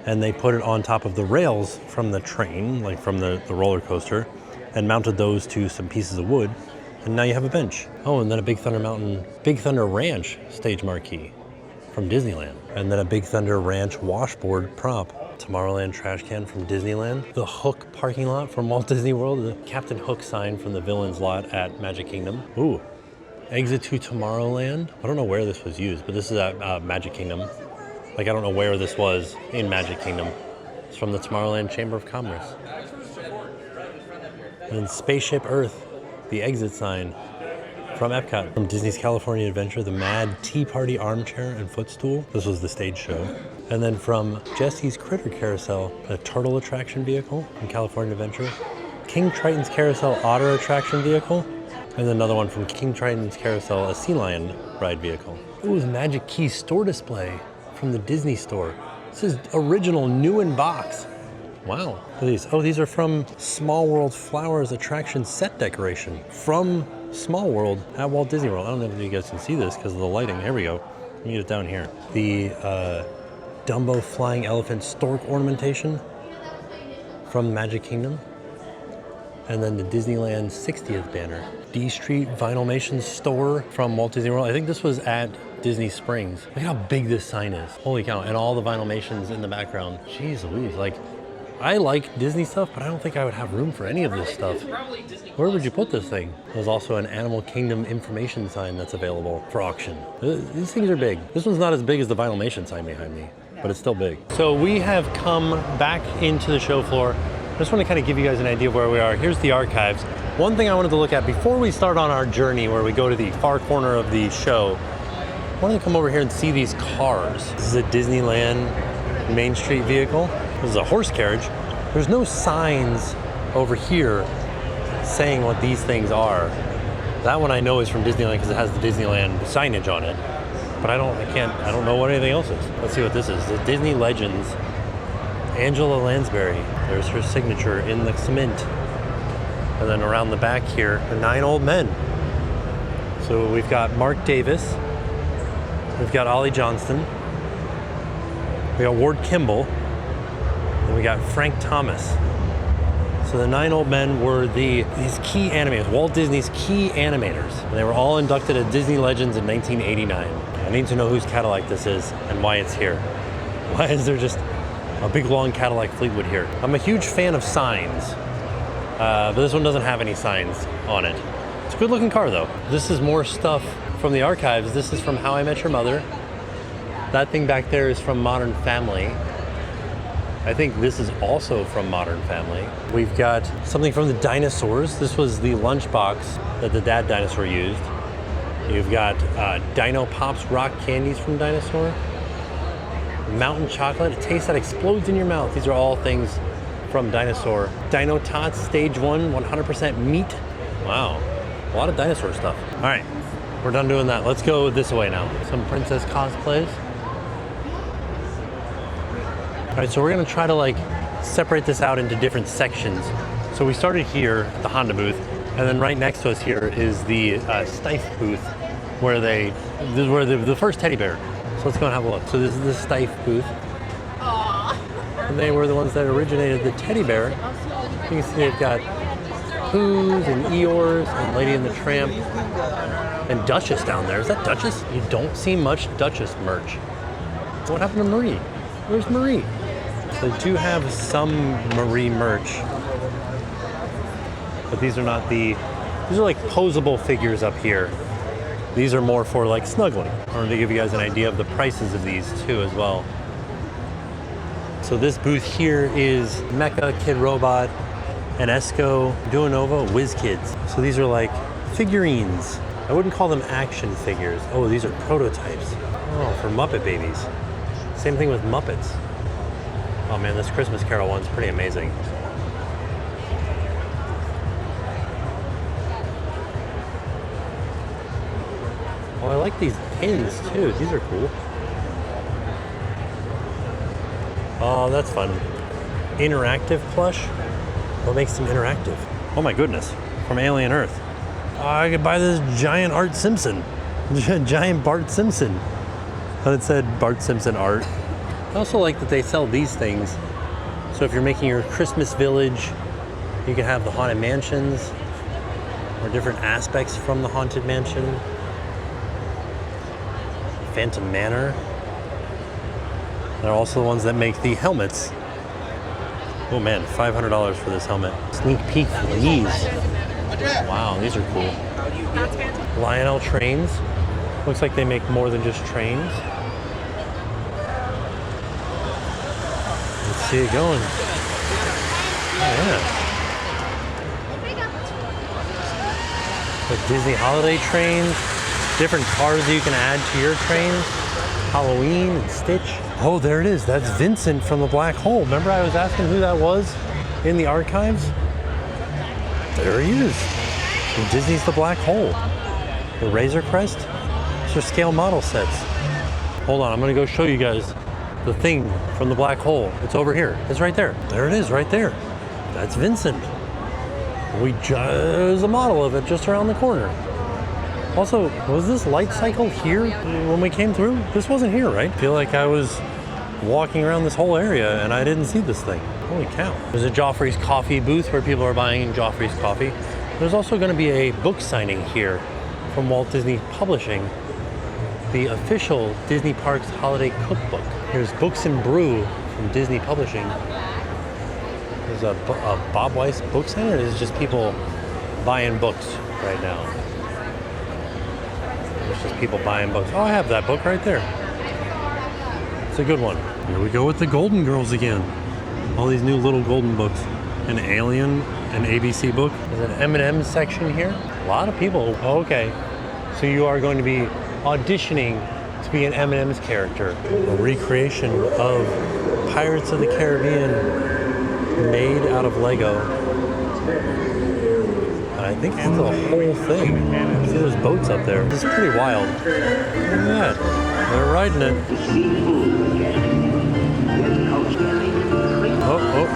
and they put it on top of the rails from the train, like from the roller coaster, and mounted those to some pieces of wood, and now you have a bench. Oh, and then a Big Thunder Ranch stage marquee from Disneyland, and then a Big Thunder Ranch washboard prop. Tomorrowland trash can from Disneyland. The Hook parking lot from Walt Disney World. The Captain Hook sign from the Villains lot at Magic Kingdom. Ooh, exit to Tomorrowland. I don't know where this was used, but this is at Magic Kingdom. Like I don't know where this was in Magic Kingdom. It's from the Tomorrowland Chamber of Commerce. And then Spaceship Earth, the exit sign From Epcot, from Disney's California Adventure, the Mad Tea Party Armchair and Footstool. This was the stage show. And then from Jesse's Critter Carousel, a turtle attraction vehicle from California Adventure. King Triton's Carousel Otter attraction vehicle. And then another one from King Triton's Carousel, a sea lion ride vehicle. Ooh, the Magic Key store display from the Disney store. This is original, new in box. Wow, what are these? Oh, these are from Small World Flowers attraction set decoration from Small World at Walt Disney World. I don't know if you guys can see this because of the lighting. There we go. Let me get it down here. The Dumbo Flying Elephant Stork ornamentation from Magic Kingdom. And then the Disneyland 60th banner. D Street Vinylmation store from Walt Disney World. I think this was at Disney Springs. Look how big this sign is. Holy cow, and all the Vinylmations in the background. Jeez Louise, like, I like Disney stuff, but I don't think I would have room for any of this stuff. Where would you put this thing? There's also an Animal Kingdom information sign that's available for auction. These things are big. This one's not as big as the Vinylmation sign behind me, but it's still big. So we have come back into the show floor. I just want to kind of give you guys an idea of where we are. Here's the archives. One thing I wanted to look at before we start on our journey where we go to the far corner of the show, I wanted to come over here and see these cars. This is a Disneyland Main Street vehicle. This is a horse carriage. There's no signs over here saying what these things are. That one I know is from Disneyland because it has the Disneyland signage on it. But I don't know what anything else is. Let's see what this is. The Disney Legends, Angela Lansbury. There's her signature in the cement. And then around the back here, the 9 old men. So we've got Mark Davis. We've got Ollie Johnston. We got Ward Kimball. And we got Frank Thomas. So the 9 old men were these key animators, Walt Disney's key animators. And they were all inducted at Disney Legends in 1989. I need to know whose Cadillac this is and why it's here. Why is there just a big long Cadillac Fleetwood here? I'm a huge fan of signs, but this one doesn't have any signs on it. It's a good looking car though. This is more stuff from the archives. This is from How I Met Your Mother. That thing back there is from Modern Family. I think this is also from Modern Family. We've got something from the dinosaurs. This was the lunchbox that the dad dinosaur used. You've got Dino Pops rock candies from Dinosaur. Mountain chocolate, a taste that explodes in your mouth. These are all things from Dinosaur. Dino Tots Stage 1, 100% meat. Wow, a lot of dinosaur stuff. All right, we're done doing that. Let's go this way now. Some princess cosplays. All right, so we're gonna try to like separate this out into different sections. So we started here at the Honda booth, and then right next to us here is the Stife booth, where this is where the first teddy bear. So let's go and have a look. So this is the Stife booth. Aww. And they were the ones that originated the teddy bear. You can see they've got Poohs and Eeyores and Lady and the Tramp and Duchess down there. Is that Duchess? You don't see much Duchess merch. What happened to Marie? Where's Marie? They do have some Marie merch, but these are not these are like posable figures up here. These are more for like snuggling. I wanted to give you guys an idea of the prices of these too as well. So this booth here is Mecha, Kid Robot, and Esco, Duonova, Whiz Kids. So these are like figurines. I wouldn't call them action figures. Oh, these are prototypes. Oh, for Muppet Babies. Same thing with Muppets. Oh man, this Christmas Carol one's pretty amazing. Oh, I like these pins too. These are cool. Oh, that's fun. Interactive plush? What makes them interactive? Oh my goodness, from Alien Earth. Oh, I could buy this giant Art Simpson. Giant Bart Simpson. And it said Bart Simpson art. I also like that they sell these things. So if you're making your Christmas village, you can have the Haunted Mansions or different aspects from the Haunted Mansion. Phantom Manor. They're also the ones that make the helmets. Oh man, $500 for this helmet. Sneak peek for these. Wow, these are cool. Lionel trains. Looks like they make more than just trains. Let's see it going. Oh yeah. The Disney holiday trains, different cars you can add to your trains, Halloween and Stitch. Oh, there it is. That's Vincent from the Black Hole. Remember I was asking who that was in the archives? There he is. And Disney's The Black Hole. The Razor Crest. These are scale model sets. Hold on, I'm gonna go show you guys the thing from the Black Hole. It's over here. It's right there. There it is, right there. That's Vincent. There's a model of it just around the corner. Also, was this light cycle here when we came through? This wasn't here, right? I feel like I was walking around this whole area and I didn't see this thing. Holy cow. There's a Joffrey's Coffee booth where people are buying Joffrey's Coffee. There's also going to be a book signing here from Walt Disney Publishing, the official Disney Parks Holiday Cookbook. Here's Books and Brew from Disney Publishing. There's a Bob Weiss book signing, or is it just people buying books right now? There's just people buying books. Oh, I have that book right there. It's a good one. Here we go with the Golden Girls again. All these new little golden books. An Alien, an ABC book. There's an M&M section here. A lot of people. Oh, okay. So you are going to be auditioning to be an M&M's character. A recreation of Pirates of the Caribbean made out of Lego. I think it's the whole thing. See those boats up there? This is pretty wild. Look at that. They're riding it.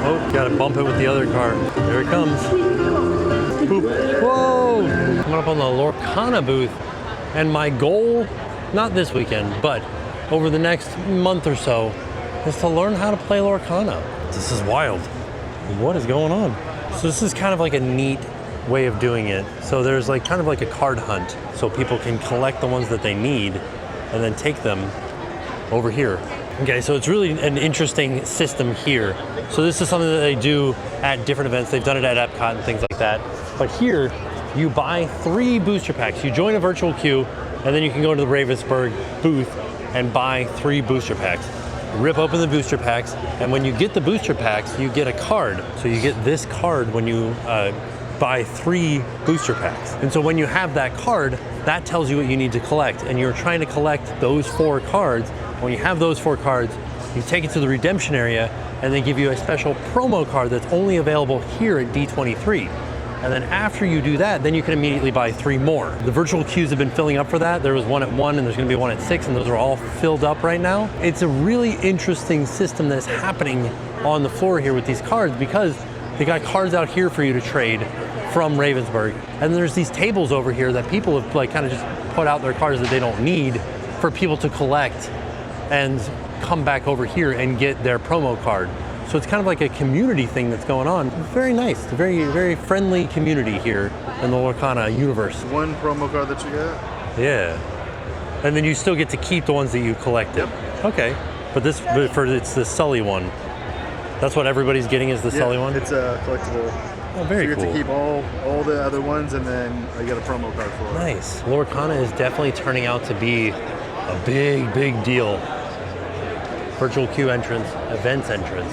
Oh, gotta bump it with the other car. There it comes. Boop. Whoa! Coming up on the Lorcana booth. And my goal, not this weekend, but over the next month or so, is to learn how to play Lorcana. This is wild. What is going on? So this is kind of like a neat way of doing it. So there's like kind of like a card hunt, so people can collect the ones that they need and then take them over here. Okay, so it's really an interesting system here. So this is something that they do at different events. They've done it at Epcot and things like that. But here, you buy 3 booster packs. You join a virtual queue, and then you can go to the Ravensburg booth and buy 3 booster packs. Rip open the booster packs, and when you get the booster packs, you get a card. So you get this card when you buy 3 booster packs. And so when you have that card, that tells you what you need to collect. And you're trying to collect those 4 cards. When you have those 4 cards, you take it to the redemption area, and they give you a special promo card that's only available here at D23. And then after you do that, then you can immediately buy 3 more. The virtual queues have been filling up for that. There was one at 1 and there's gonna be one at 6, and those are all filled up right now. It's a really interesting system that's happening on the floor here with these cards, because they got cards out here for you to trade from Ravensburg. And there's these tables over here that people have like kind of just put out their cards that they don't need for people to collect and come back over here and get their promo card. So it's kind of like a community thing that's going on. Very nice, a very, very friendly community here in the Lorcana universe. One promo card that you got? Yeah. And then you still get to keep the ones that you collected. Yep. Okay. But it's the Sully one. That's what everybody's getting, is the Sully one? It's a collectible. Oh, very so you cool. get to keep all the other ones, and then you get a promo card for it. Nice. Lorcana is definitely turning out to be a big, big deal. Virtual queue entrance, events entrance.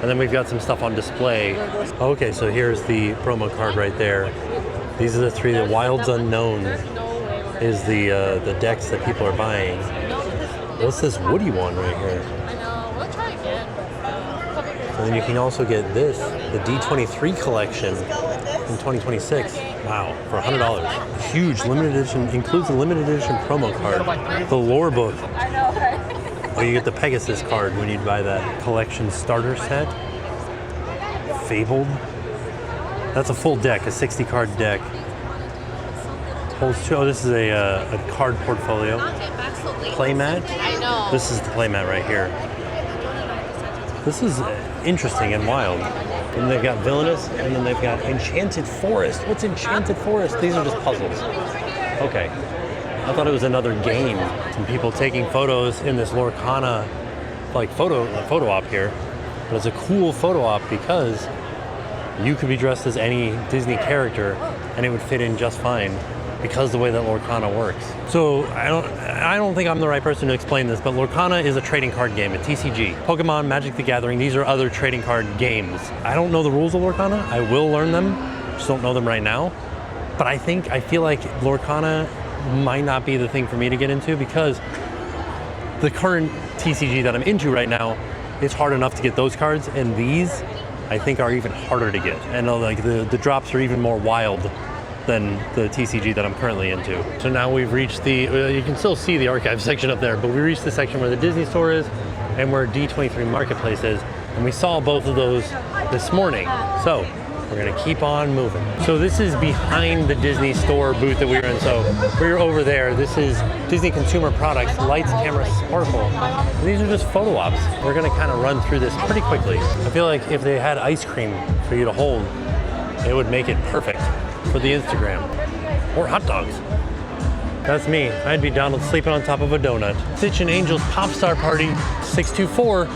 And then we've got some stuff on display. Okay, so here's the promo card right there. These are the 3. The Wilds Unknown is the decks that people are buying. What's this Woody one right here? I know. We'll try again. And then you can also get this, the D23 collection in 2026. Wow, for $100. Huge limited edition, includes a limited edition promo card. The lore book. I know, right? Oh, you get the Pegasus card when you buy that collection starter set. Fabled. That's a full deck, a 60 card deck. Holds 2. Oh, this is a card portfolio. Playmat. I know. This is the playmat right here. This is interesting and wild. And they've got Villainous, and then they've got Enchanted Forest. What's Enchanted Forest? These are just puzzles. Okay. I thought it was another game. Some people taking photos in this Lorcana photo op here. But it's a cool photo op because you could be dressed as any Disney character and it would fit in just fine because the way that Lorcana works. So I don't think I'm the right person to explain this, but Lorcana is a trading card game, a TCG. Pokemon, Magic the Gathering, these are other trading card games. I don't know the rules of Lorcana. I will learn them, just don't know them right now. but I feel like Lorcana might not be the thing for me to get into because the current TCG that I'm into right now, it's hard enough to get those cards, and these I think are even harder to get. And like the drops are even more wild than the TCG that I'm currently into. So now we've reached the, you can still see the archive section up there, but we reached the section where the Disney store is and where D23 Marketplace is. And we saw both of those this morning. So we're gonna keep on moving. So this is behind the Disney store booth that we were in. So we were over there. This is Disney Consumer Products, Lights, Camera, Sparkle. And these are just photo ops. We're gonna kind of run through this pretty quickly. I feel like if they had ice cream for you to hold, it would make it perfect for the Instagram. Or hot dogs. That's me. I'd be Donald sleeping on top of a donut. Stitch and Angel's Pop Star Party 624.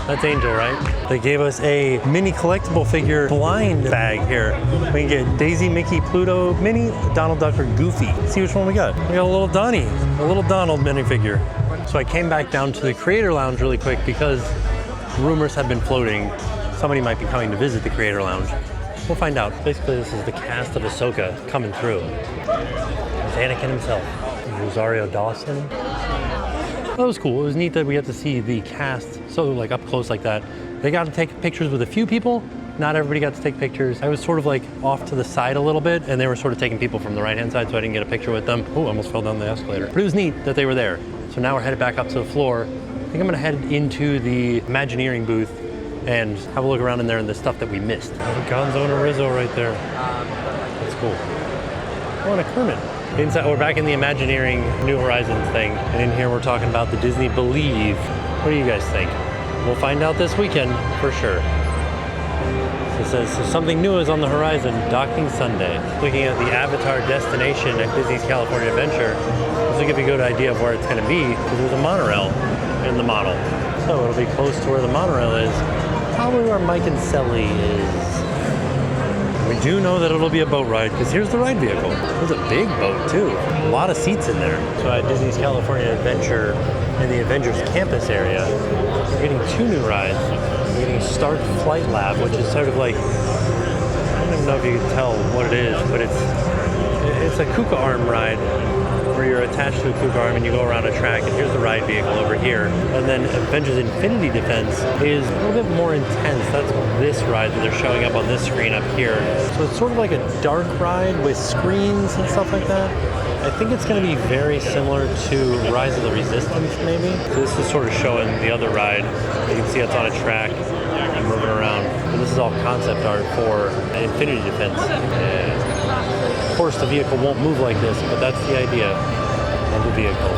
That's Angel, right? They gave us a mini collectible figure blind bag here. We can get Daisy, Mickey, Pluto, Minnie, Donald Duck, or Goofy. See which one we got. We got a little Donnie, a little Donald minifigure. So I came back down to the Creator Lounge really quick because rumors have been floating. Somebody might be coming to visit the Creator Lounge. We'll find out. Basically, this is the cast of Ahsoka coming through. There's Anakin himself. Rosario Dawson. That was cool. It was neat that we got to see the cast so like up close like that. They got to take pictures with a few people. Not everybody got to take pictures. I was sort of like off to the side a little bit, and they were sort of taking people from the right-hand side, so I didn't get a picture with them. Oh, I almost fell down the escalator. But it was neat that they were there. So now we're headed back up to the floor. I think I'm gonna head into the Imagineering booth and have a look around in there and the stuff that we missed. Gonzo and a Rizzo right there. That's cool. Oh, and a Kermit. Inside, we're back in the Imagineering New Horizons thing. And in here we're talking about the Disney Believe. What do you guys think? We'll find out this weekend for sure. So it says, so something new is on the horizon, Docking Sunday. Looking at the Avatar destination at Disney's California Adventure, this will give you a good idea of where it's gonna be because there's a monorail in the model. So it'll be close to where the monorail is. Probably where Mike and Sully is. We do know that it'll be a boat ride because here's the ride vehicle. There's a big boat too. A lot of seats in there. So at Disney's California Adventure in the Avengers Campus area, we're getting 2 new rides. We're getting Start Flight Lab, which is sort of like, I don't even know if you can tell what it is, but it's a Kuka arm ride where you're attached to a Kuka arm and you go around a track, and here's the ride vehicle over here. And then Avengers Infinity Defense is a little bit more intense. That's this ride that they're showing up on this screen up here. So it's sort of like a dark ride with screens and stuff like that. I think it's going to be very similar to Rise of the Resistance, maybe. So this is sort of showing the other ride. You can see it's on a track and moving around. And this is all concept art for Infinity Defense. And of course, the vehicle won't move like this, but that's the idea of the vehicle.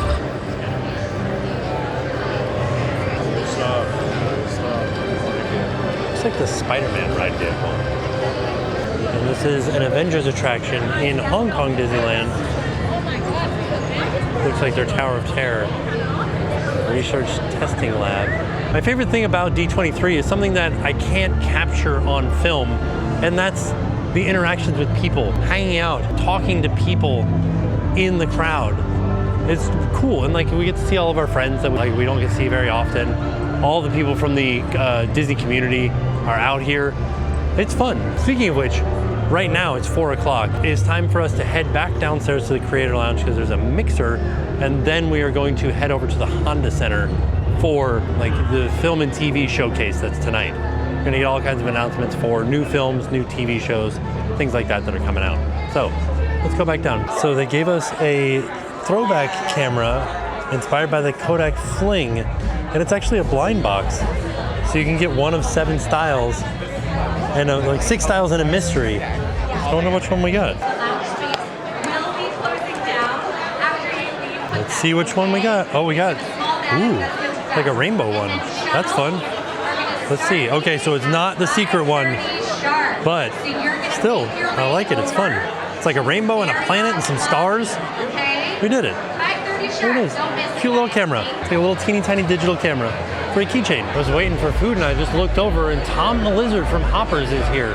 It's like the Spider-Man ride vehicle. And this is an Avengers attraction in Hong Kong Disneyland. Looks like their Tower of Terror Research Testing Lab. My favorite thing about D23 is something that I can't capture on film, and that's the interactions with people, hanging out, talking to people in the crowd. It's cool, and like we get to see all of our friends that we don't get to see very often. All the people from the Disney community are out here. It's fun. Speaking of which, right now it's 4 o'clock. It's time for us to head back downstairs to the Creator Lounge because there's a mixer, and then we are going to head over to the Honda Center for like the film and TV showcase that's tonight. We're gonna get all kinds of announcements for new films, new TV shows, things like that that are coming out. So let's go back down. So they gave us a throwback camera inspired by the Kodak Fling, and it's actually a blind box. So you can get one of 7 styles and like 6 styles and a mystery. I don't know which one we got. Let's see which one we got. Oh, we got, ooh, like a rainbow one. That's fun. Let's see. Okay, so it's not the secret one, but still, I like it. It's fun. It's like a rainbow and a planet and some stars. We did it. There it is. Cute little camera. It's like a little teeny tiny digital camera for a keychain. I was waiting for food and I just looked over and Tom the Lizard from Hoppers is here.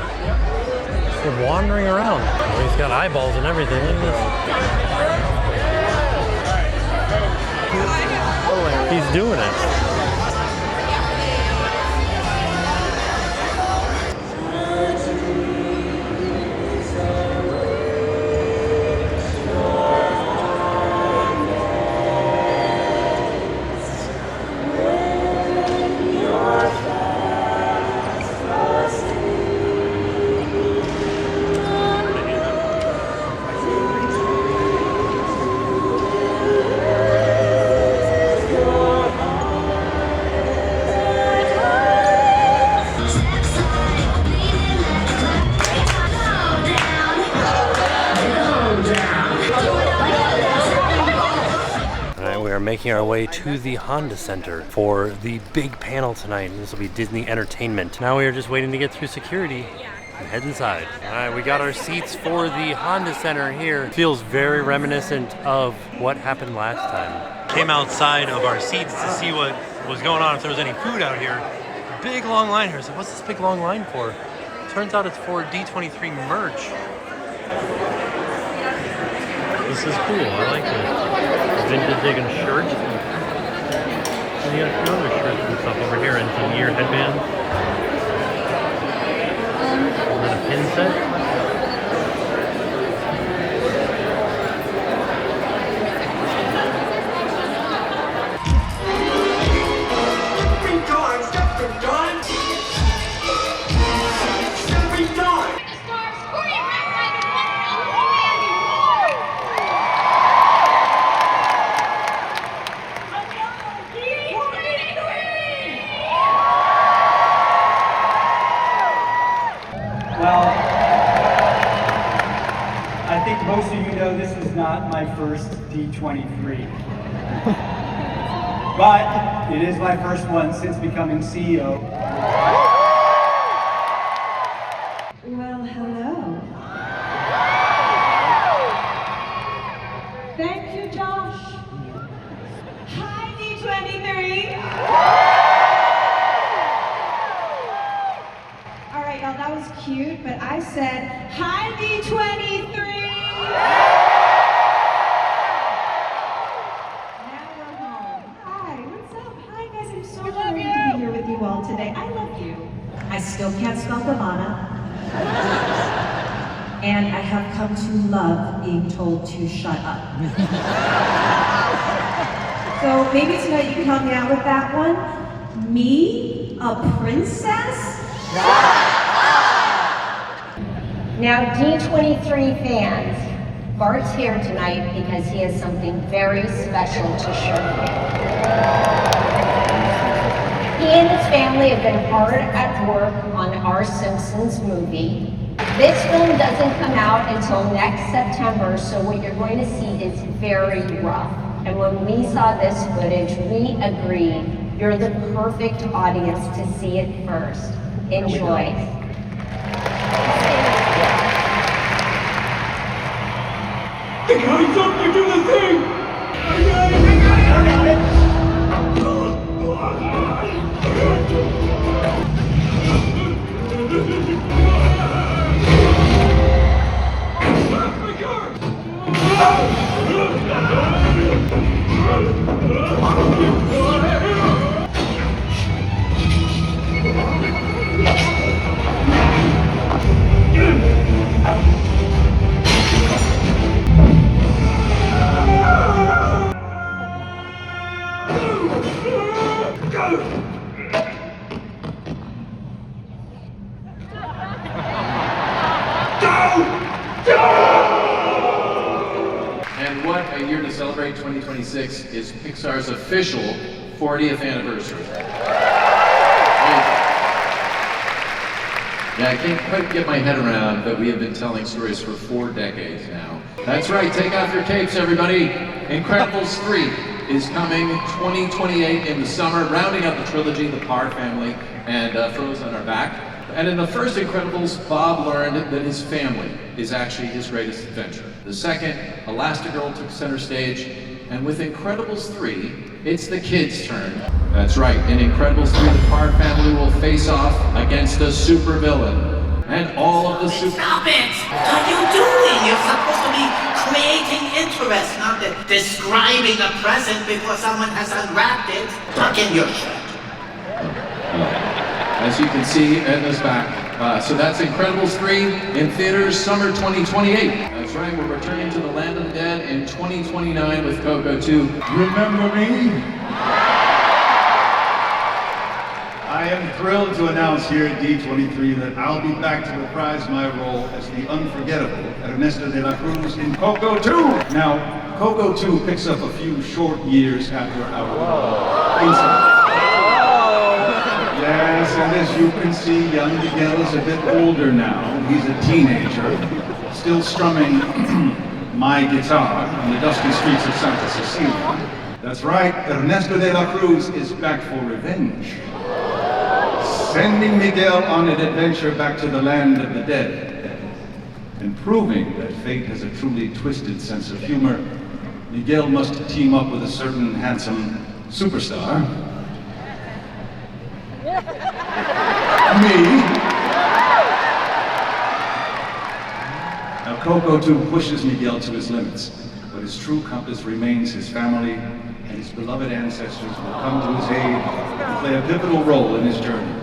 They're wandering around. Oh, he's got eyeballs and everything. Look at this. He's doing it. are making our way to the Honda Center for the big panel tonight. This will be Disney Entertainment. Now we are just waiting to get through security and head inside. All right, we got our seats for the Honda Center here. Feels very reminiscent of what happened last time. Came outside of our seats to see what was going on, if there was any food out here. Big long line here. So what's this big long line for? Turns out it's for D23 merch. This is cool, I like it. Vintage digging shirt. And you got a few other shirts and stuff over here and some year headbands. And then a pin set. I think most of you know this is not my first D23. But it is my first one since becoming CEO. Well, hello. Thank you, Josh. Hi, D23. All right, y'all, that was cute, but I said, hi, D23. Now we're home. Hi, what's up? Hi, guys, I'm so happy to be here with you all today. I love you. I still can't spell Gabbana. And I have come to love being told to shut up. So maybe tonight you can help me out with that one. Me, a princess? Now, D23 fans, Bart's here tonight because he has something very special to show you. He and his family have been hard at work on our Simpsons movie. This film doesn't come out until next September, so what you're going to see is very rough. And when we saw this footage, we agreed you're the perfect audience to see it first. Enjoy. The guy's up to do the thing! I got it! And what a year to celebrate 2026 is Pixar's official 40th anniversary. Yeah, I can't quite get my head around that we have been telling stories for 4 decades now. That's right, take off your capes, everybody. Incredibles 3 is coming 2028 in the summer, rounding out the trilogy, the Parr family, and Frozen are back. And in the first Incredibles, Bob learned that his family is actually his greatest adventure. The second, Elastigirl took center stage, and with Incredibles 3, it's the kids' turn. That's right, in Incredibles 3, the Parr family will face off against a supervillain. And all of the Stop it! What are you doing? You're supposed to be creating interest, not describing a present before someone has unwrapped it. Tuck in your shirt. As you can see in this back. So that's Incredibles 3 in theaters summer 2028. That's right, we're returning to the land of the dead in 2029 with Coco 2. Remember me? I am thrilled to announce here at D23 that I'll be back to reprise my role as the unforgettable Ernesto de la Cruz in Coco 2. Now, Coco 2 picks up a few short years after our incident. Yes, and as you can see, young Miguel is a bit older now. He's a teenager, still strumming my guitar on the dusty streets of Santa Cecilia. That's right, Ernesto de la Cruz is back for revenge. Sending Miguel on an adventure back to the land of the dead. And proving that fate has a truly twisted sense of humor, Miguel must team up with a certain handsome superstar. Me. Now Coco too pushes Miguel to his limits, but his true compass remains his family, and his beloved ancestors will come to his aid and play a pivotal role in his journey.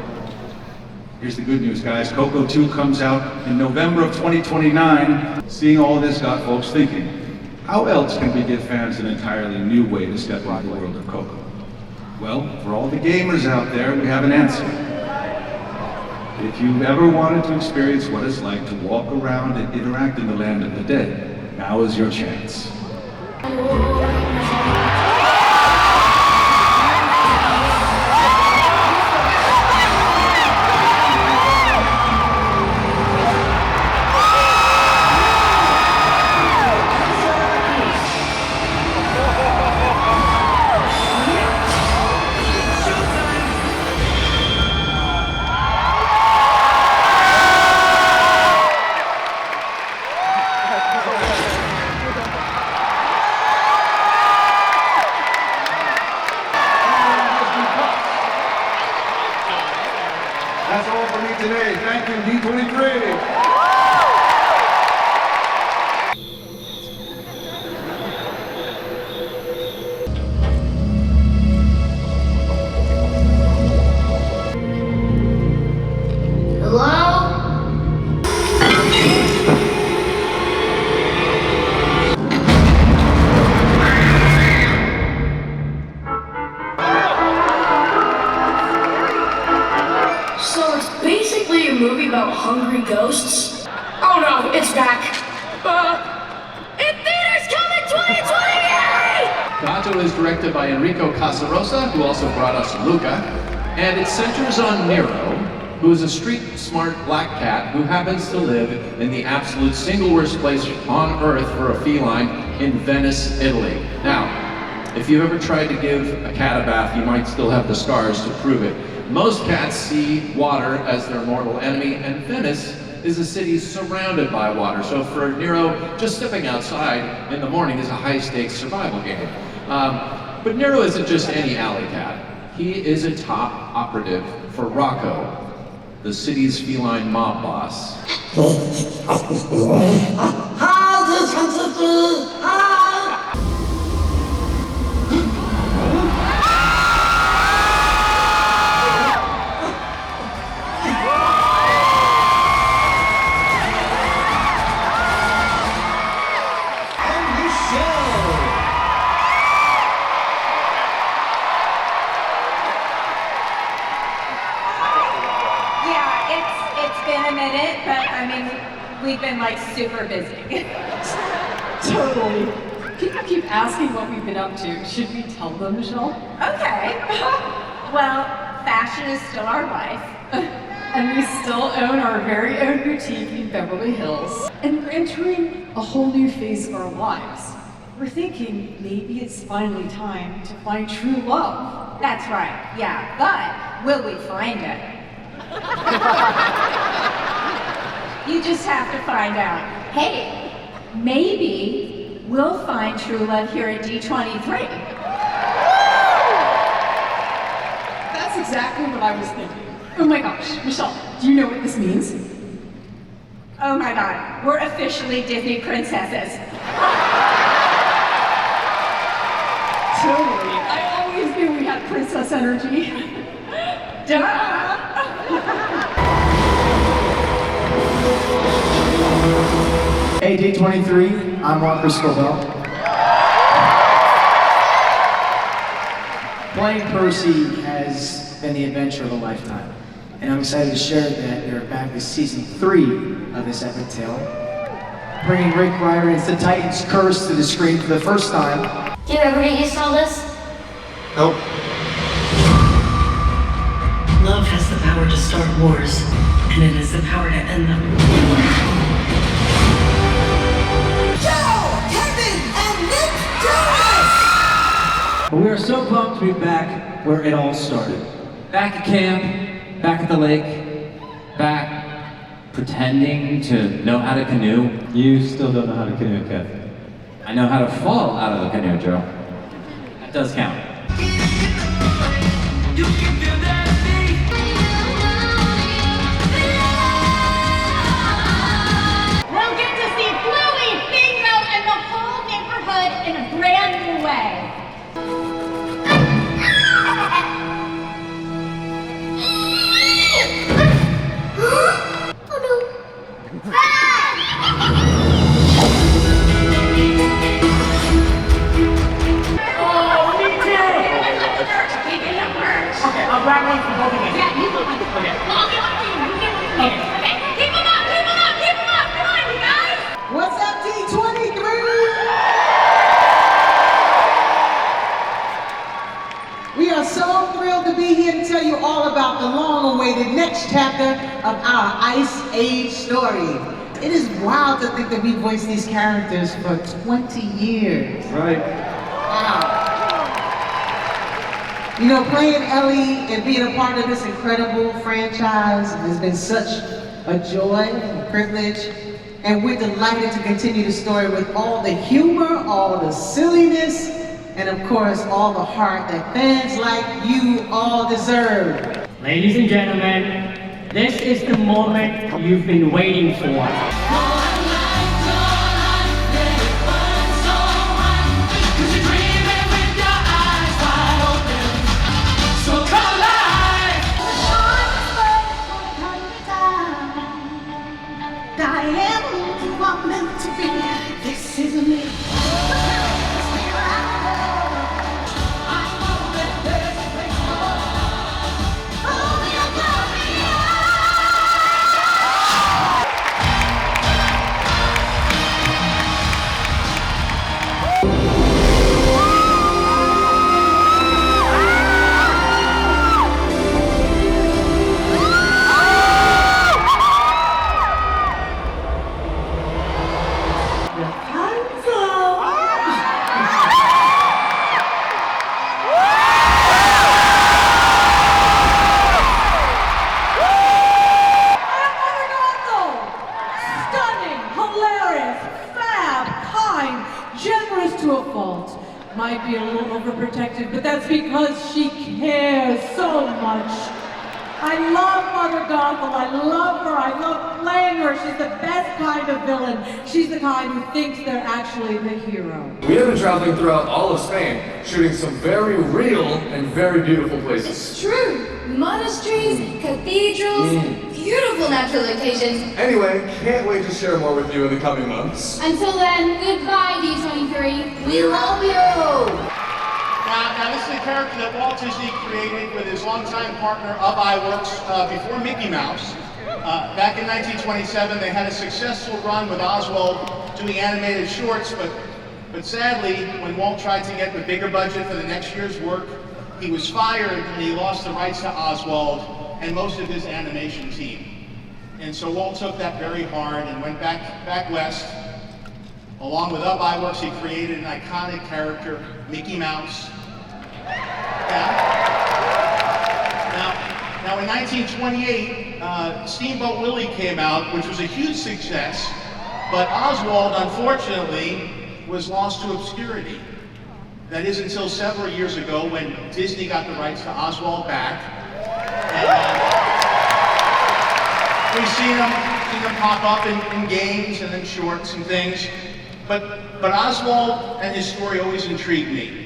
Here's the good news, guys. Coco 2 comes out in November of 2029. Seeing all this got folks thinking, how else can we give fans an entirely new way to step into the world of Coco? Well, for all the gamers out there, we have an answer. If you've ever wanted to experience what it's like to walk around and interact in the land of the dead, now is your chance. That's all for me today. Thank you, D23. So it's basically a movie about hungry ghosts? Oh no, it's back. In theaters coming 2028! Gato is directed by Enrico Casarosa, who also brought us Luca, and it centers on Nero, who is a street-smart black cat who happens to live in the absolute single worst place on earth for a feline in Venice, Italy. Now, if you've ever tried to give a cat a bath, you might still have the scars to prove it. Most cats see water as their mortal enemy, and Venice is a city surrounded by water. So for Nero, just stepping outside in the morning is a high-stakes survival game. But Nero isn't just any alley cat. He is a top operative for Rocco, the city's feline mob boss. It's been a minute, but I mean, we've been like super busy. Totally. People keep asking what we've been up to. Should we tell them, Michelle? Okay. Well, fashion is still our life. And we still own our very own boutique in Beverly Hills. And we're entering a whole new phase of our lives. We're thinking maybe it's finally time to find true love. That's right, yeah, but will we find it? You just have to find out. Hey, maybe we'll find true love here at D23. That's exactly what I was thinking. Oh my gosh, Michelle, do you know what this means? Oh my God, we're officially Disney princesses. Totally. I always knew we had princess energy. Duh! Hey, D23, I'm Walker Scoville. Playing Percy has been the adventure of a lifetime, and I'm excited to share that we're back with season 3 of this epic tale, bringing Rick Riordan's The Titan's Curse to the screen for the first time. Do you ever get used to all this? Nope. Love has the power to start wars, and it has the power to end them. But we are so pumped to be back where it all started. Back at camp, back at the lake, back pretending to know how to canoe. You still don't know how to canoe, Kev. I know how to fall out of the canoe, Joe. That does count. We'll get to see Bluey, Bingo, and the whole neighborhood in a brand new way. Okay, I'll grab one from both of you. Yeah, you go. Okay. Okay, keep them up, keep them up, keep them up. Come on, you guys. What's up, D23? We are so thrilled to be here to tell you all about the long-awaited next chapter of our Ice Age story. It is wild to think that we voiced these characters for 20 years. Right. Wow. You know, playing Ellie and being a part of this incredible franchise has been such a joy and privilege. And we're delighted to continue the story with all the humor, all the silliness, and of course, all the heart that fans like you all deserve. Ladies and gentlemen, this is the moment you've been waiting for. I am who I'm meant to be. This is me. To a fault. Might be a little overprotective, but that's because she cares so much. I love Mother Gothel. I love her. I love playing her. She's the best kind of villain. She's the kind who thinks they're actually the hero. We have been traveling throughout all of Spain, shooting some very real and very beautiful places. It's true. Monasteries, cathedrals, beautiful natural locations. Anyway, can't wait to share more with you in the coming months. Until then, goodbye, D23. We love you! Now this is a character that Walt Disney created with his longtime partner of iWorks before Mickey Mouse. Back in 1927, they had a successful run with Oswald doing animated shorts, but sadly, when Walt tried to get the bigger budget for the next year's work, he was fired and he lost the rights to Oswald and most of his animation team. And so Walt took that very hard and went back west. Along with iWorks, he created an iconic character, Mickey Mouse. Now in 1928, Steamboat Willie came out, which was a huge success, but Oswald, unfortunately, was lost to obscurity. That is until several years ago when Disney got the rights to Oswald back. And we've seen them pop up in games and in shorts and things. But Oswald and his story always intrigued me.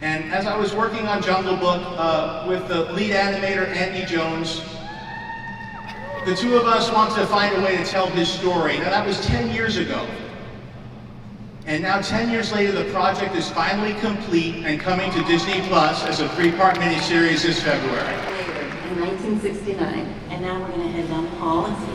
And as I was working on Jungle Book with the lead animator, Andy Jones, the two of us wanted to find a way to tell his story. Now that was 10 years ago. And now 10 years later, the project is finally complete and coming to Disney Plus as a 3-part miniseries this February. In 1969. And now we're going to head down the hall and see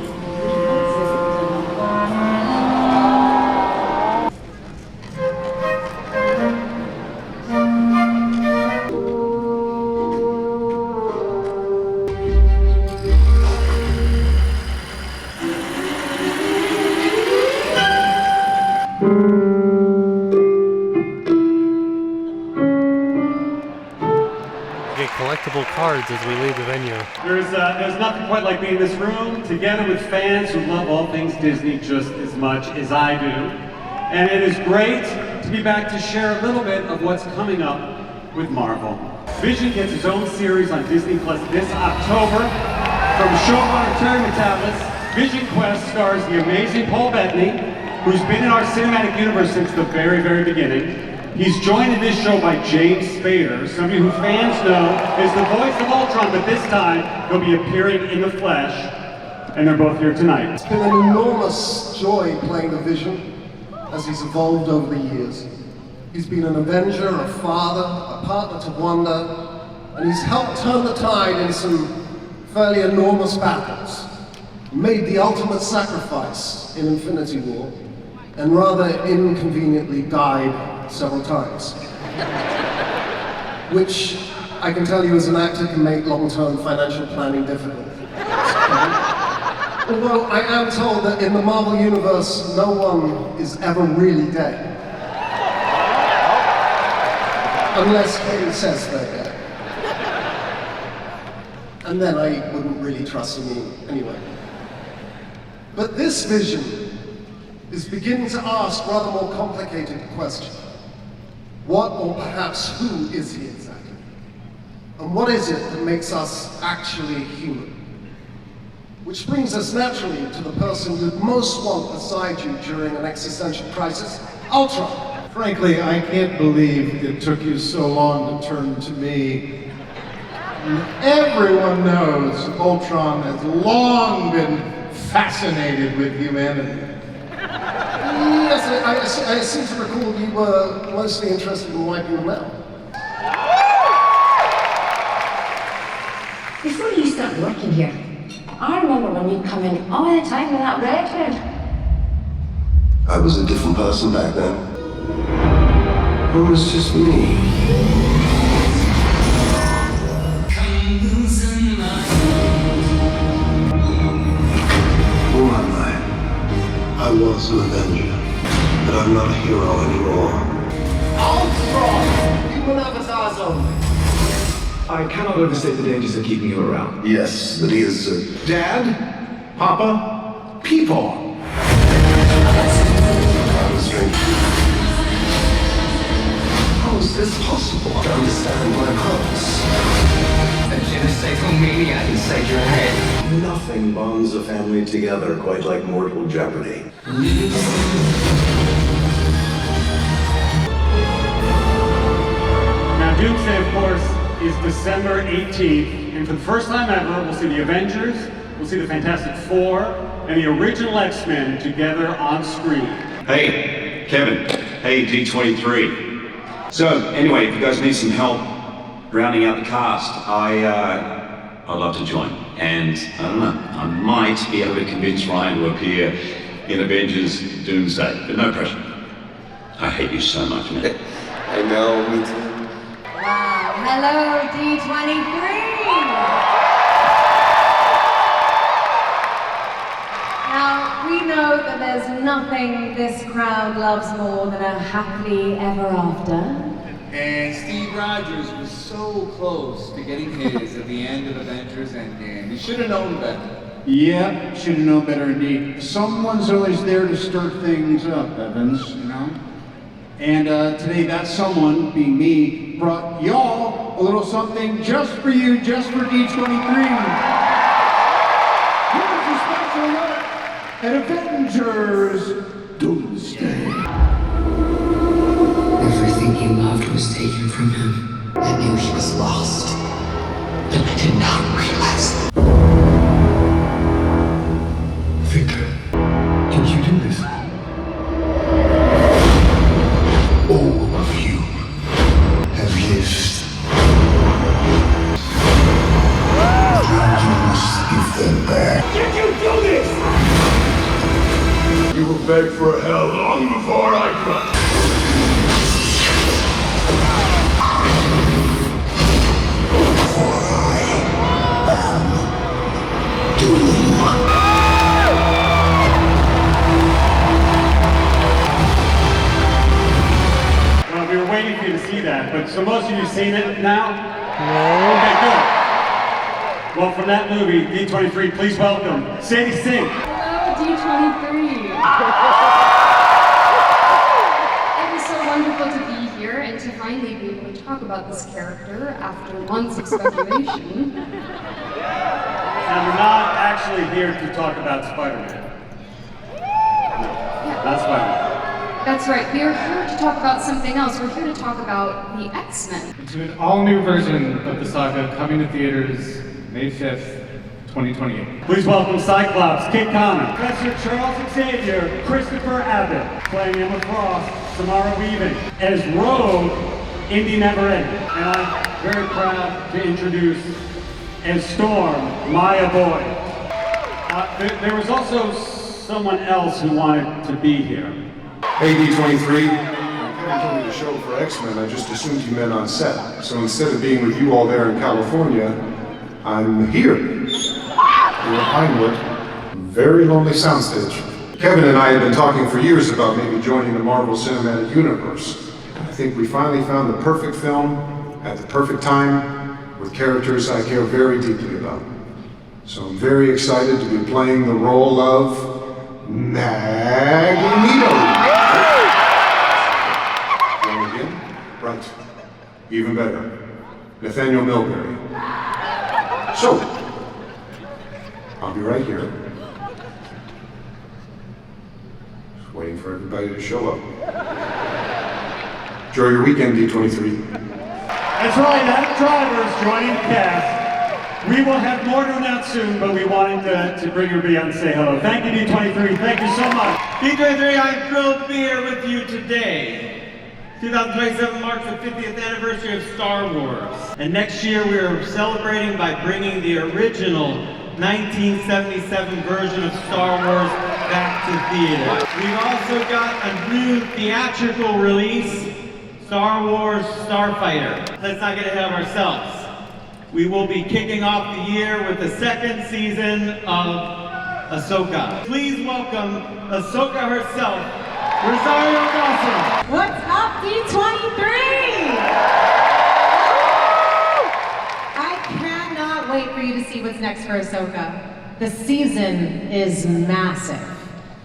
get collectible cards as we leave the venue. There's nothing quite like being in this room together with fans who love all things Disney just as much as I do. And it is great to be back to share a little bit of what's coming up with Marvel. Vision gets its own series on Disney Plus this October. From showrunner Terry Matalas, Vision Quest stars the amazing Paul Bettany, who's been in our cinematic universe since the very, very beginning. He's joined in this show by James Spader, somebody who fans know is the voice of Ultron, but this time he'll be appearing in the flesh, and they're both here tonight. It's been an enormous joy playing the Vision as he's evolved over the years. He's been an Avenger, a father, a partner to Wanda, and he's helped turn the tide in some fairly enormous battles. He made the ultimate sacrifice in Infinity War, and rather inconveniently died several times. Which I can tell you as an actor can make long-term financial planning difficult. Although I am told that in the Marvel Universe, no one is ever really dead. Unless Kane says they're dead. And then I wouldn't really trust him anyway. But this Vision is beginning to ask rather more complicated questions. What, or perhaps who, is he exactly? And what is it that makes us actually human? Which brings us naturally to the person you'd most want beside you during an existential crisis, Ultron. Frankly, I can't believe it took you so long to turn to me. Everyone knows Ultron has long been fascinated with humanity. Yes, I seem to recall you were mostly interested in wiping them out. Before you started working here, I remember when you'd come in all the time with that red hood. I was a different person back then. It was just me. Who am I? I was an Avenger, but I'm not a hero anymore. Ultron! Human avatars only. I cannot overstate the dangers of keeping you around. Yes, but he is Dad? Papa? People! How is this possible? To understand my purpose. Inside your head. Nothing bonds a family together quite like mortal jeopardy. Now, Doomsday, of course, is December 18th, and for the first time ever, we'll see the Avengers, we'll see the Fantastic Four, and the original X-Men together on screen. Hey, Kevin. Hey, D23. So, anyway, if you guys need some help rounding out the cast, I'd love to join. And, I don't know, I might be able to convince Ryan to appear in Avengers Doomsday, but no pressure. I hate you so much, man. I know, me too. Wow, hello D23! Now, we know that there's nothing this crowd loves more than a happily ever after. And Steve Rogers was so close to getting his at the end of Avengers Endgame. He should have known better. Yeah, should have known better indeed. Someone's always there to stir things up, Evans, you know? And today that someone, being me, brought y'all a little something just for you, just for D23. Here's a special look at Avengers Doomsday. Everything he loved was taken from him. I knew he was lost, but I did not realize. Victor, can you do this? All of you have lived. Now you must give them back. Did you do this? You were begged for hell long before I could. Well, we were waiting for you to see that, but so most of you have seen it now. Okay, good. Well, from that movie, D23, please welcome Sadie Sink. Hello, D23. It was so wonderful to be here and to finally be able to talk about this character after months of speculation. And we're not actually here to talk about Spider-Man. No, not Spider-Man. That's right, we are here to talk about something else. We're here to talk about the X-Men. To an all-new version of the saga coming to theaters May 5th, 2028. Please welcome Cyclops, Kid Connor, Professor Charles Xavier, Christopher Abbott, playing Emma Frost, Samara Weaving, as Rogue, Indy Neverending. And I'm very proud to introduce as Storm, Maya Boyd. There was also someone else who wanted to be here. Hey, D23. Kevin told me to show up for X-Men. I just assumed you meant on set. So instead of being with you all there in California, I'm here. In Pinewood. Very lonely soundstage. Kevin and I have been talking for years about maybe joining the Marvel Cinematic Universe. I think we finally found the perfect film at the perfect time with characters I care very deeply about. So I'm very excited to be playing the role of Magneto. Right. Even better. Nathaniel Milbury. So, I'll be right here. Just waiting for everybody to show up. Enjoy your weekend, D23. That's right, Adam Driver is joining the cast. We will have more to announce soon, but we wanted to bring her beyond and say hello. Thank you, D23. Thank you so much. D23, I'm thrilled to be here with you today. 2027 marks the 50th anniversary of Star Wars. And next year we are celebrating by bringing the original 1977 version of Star Wars back to theater. We've also got a new theatrical release, Star Wars Starfighter. Let's not get ahead of ourselves. We will be kicking off the year with the second season of Ahsoka. Please welcome Ahsoka herself, Rosario Dawson. What's up, D23? I cannot wait for you to see what's next for Ahsoka. The season is massive.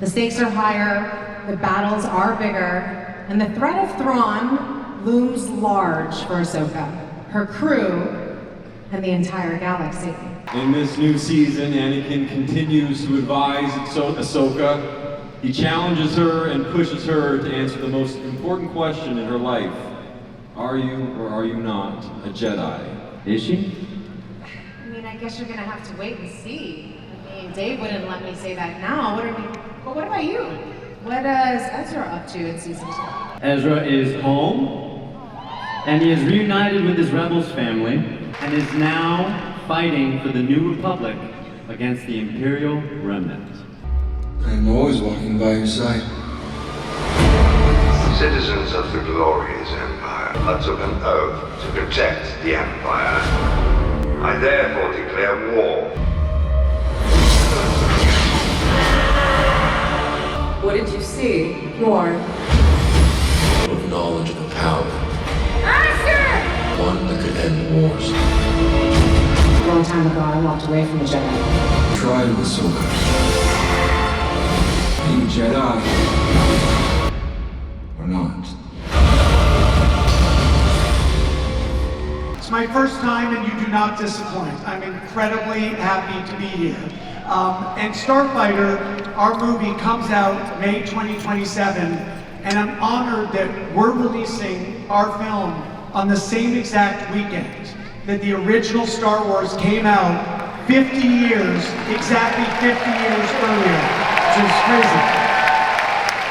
The stakes are higher, the battles are bigger, and the threat of Thrawn looms large for Ahsoka, her crew, and the entire galaxy. In this new season, Anakin continues to advise Ahsoka. He challenges her and pushes her to answer the most important question in her life. Are you or are you not a Jedi? Is she? I mean, I guess you're gonna have to wait and see. I mean, Dave wouldn't let me say that now. But what about you? What is Ezra up to in season 2? Ezra is home, and he is reunited with his Rebels family, and is now fighting for the New Republic against the Imperial Remnant. I'm always walking by your side. Citizens of the glorious Empire, I took an oath to protect the Empire. I therefore declare war. What did you see, Lord? With knowledge of a power, Master! one that could end wars. A long time ago, I walked away from the Jedi. Try to Ahsoka. Are you Jedi? Or not? It's my first time and you do not disappoint. I'm incredibly happy to be here. And Starfighter, our movie, comes out May 2027, and I'm honored that we're releasing our film on the same exact weekend that the original Star Wars came out 50 years, exactly 50 years earlier, which is crazy.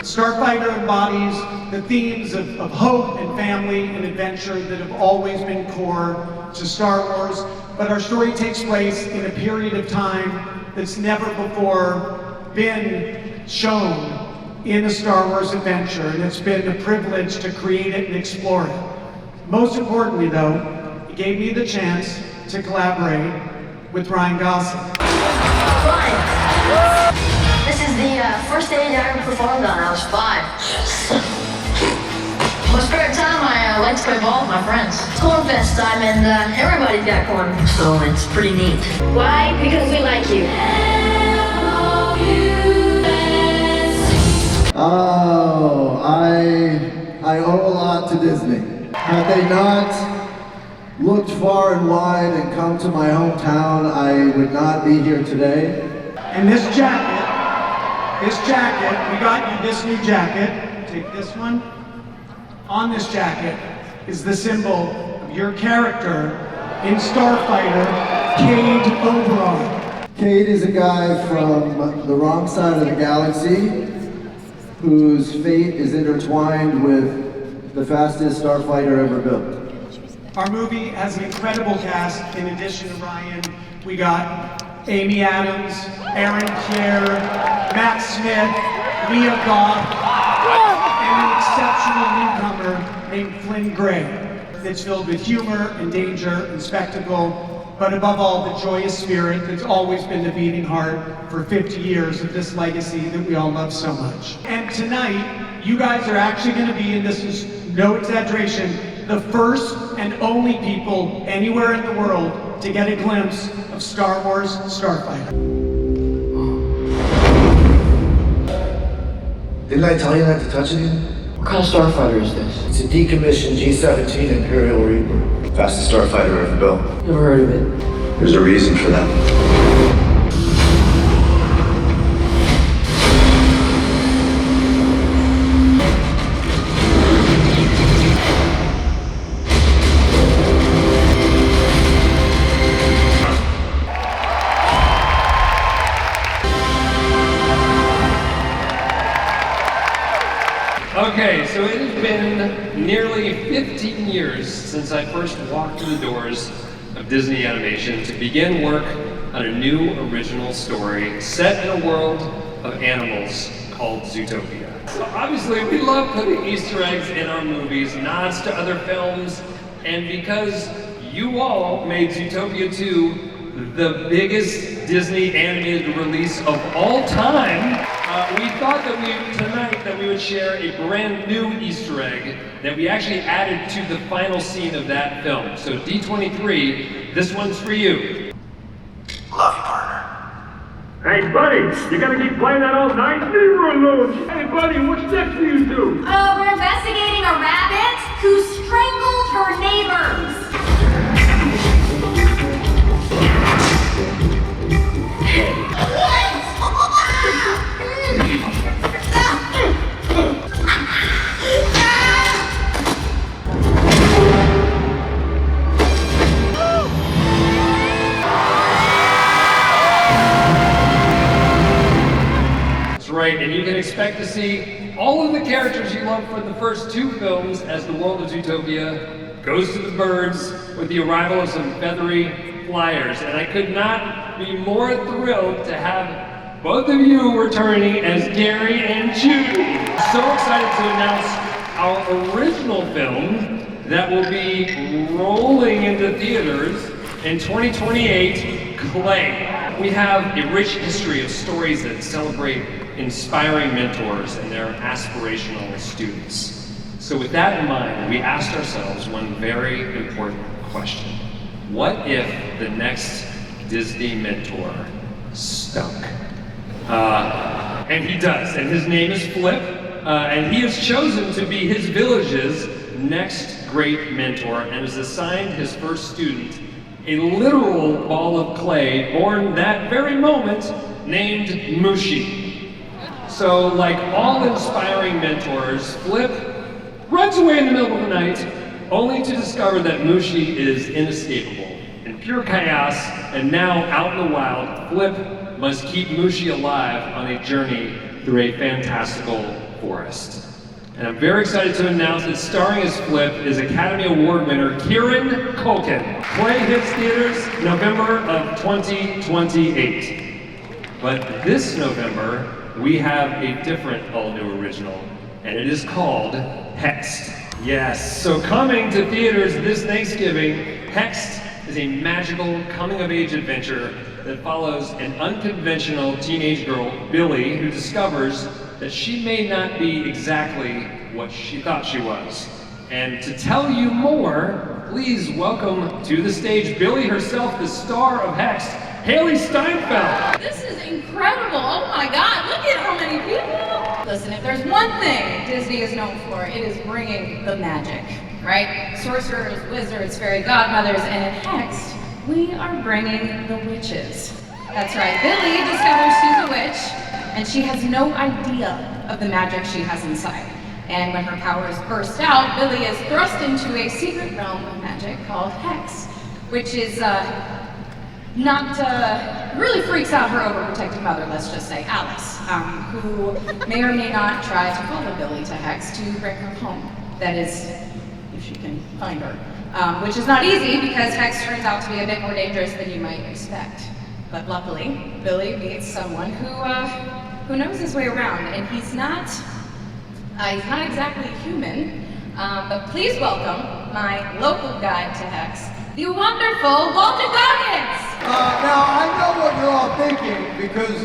Starfighter embodies the themes of hope and family and adventure that have always been core to Star Wars, but our story takes place in a period of time that's never before been shown in a Star Wars adventure, and it's been a privilege to create it and explore it. Most importantly, though, it gave me the chance to collaborate with Ryan Gosling. Ryan, this is the first stage I ever performed on. I was 5. My spare time, I legs by all of my friends. It's corn fest time and everybody's got corn. So it's pretty neat. Why? Because we like you. Oh, I owe a lot to Disney. Had they not looked far and wide and come to my hometown, I would not be here today. And this jacket, we got you this new jacket. Take this one. On this jacket is the symbol of your character in Starfighter, Cade Oberon. Cade is a guy from the wrong side of the galaxy whose fate is intertwined with the fastest starfighter ever built. Our movie has an incredible cast. In addition to Ryan, we got Amy Adams, Aaron Pierre, Matt Smith, Leah Goff, and an exceptional newcomer named Flynn Gray. That's filled with humor and danger and spectacle, but above all, the joyous spirit that's always been the beating heart for 50 years of this legacy that we all love so much. And tonight, you guys are actually going to be, and this is no exaggeration, the first and only people anywhere in the world to get a glimpse of Star Wars Starfighter. Didn't I tell you not to touch it again? What kind of starfighter is this? It's a decommissioned G-17 Imperial Reaper. Fastest starfighter ever built. Never heard of it. There's a reason for that. Okay, so it has been nearly 15 years since I first walked through the doors of Disney Animation to begin work on a new original story set in a world of animals called Zootopia. So obviously we love putting Easter eggs in our movies, nods to other films, and because you all made Zootopia 2 the biggest Disney animated release of all time, we thought that tonight we would share a brand new Easter egg that we actually added to the final scene of that film. So D23, this one's for you. Love you, partner. Hey, buddy, you gonna keep playing that all night? Leave her alone. Hey, buddy, what's next for you two? We're investigating a rabbit who strangled her neighbors. Right, and you can expect to see all of the characters you loved from the first two films as the world of Zootopia goes to the birds with the arrival of some feathery flyers. And I could not be more thrilled to have both of you returning as Gary and Judy. So excited to announce our original film that will be rolling into theaters in 2028, Clay. We have a rich history of stories that celebrate inspiring mentors and their aspirational students. So with that in mind, we asked ourselves one very important question. What if the next Disney mentor stunk? And he does, and his name is Flip, and he has chosen to be his village's next great mentor and has assigned his first student a literal ball of clay born that very moment named Mushi. So, like all inspiring mentors, Flip runs away in the middle of the night, only to discover that Mushi is inescapable. In pure chaos, and now out in the wild, Flip must keep Mushi alive on a journey through a fantastical forest. And I'm very excited to announce that starring as Flip is Academy Award winner Kieran Culkin. Play hits theaters November of 2028. But this November, we have a different all-new original, and it is called Hexed. Yes, so coming to theaters this Thanksgiving, Hexed is a magical coming-of-age adventure that follows an unconventional teenage girl, Billy, who discovers that she may not be exactly what she thought she was. And to tell you more, please welcome to the stage Billy herself, the star of Hex, Haley Steinfeld. This is incredible. Oh my God, look at how many people. Listen, if there's one thing Disney is known for, it is bringing the magic, right? Sorcerers, wizards, fairy godmothers, and in Hex, we are bringing the witches. That's right, Billy discovers she's a witch, and she has no idea of the magic she has inside. And when her powers burst out, Billy is thrust into a secret realm of magic called Hex, which is really freaks out her overprotective mother, let's just say, Alice, who may or may not try to follow Billy to Hex to bring her home. That is, if she can find her. Which is not easy because Hex turns out to be a bit more dangerous than you might expect. But luckily, Billy meets someone who knows his way around, and he's not exactly human, but please welcome my local guide to Hex, the wonderful Walter Goggins! Now, I know what you're all thinking, because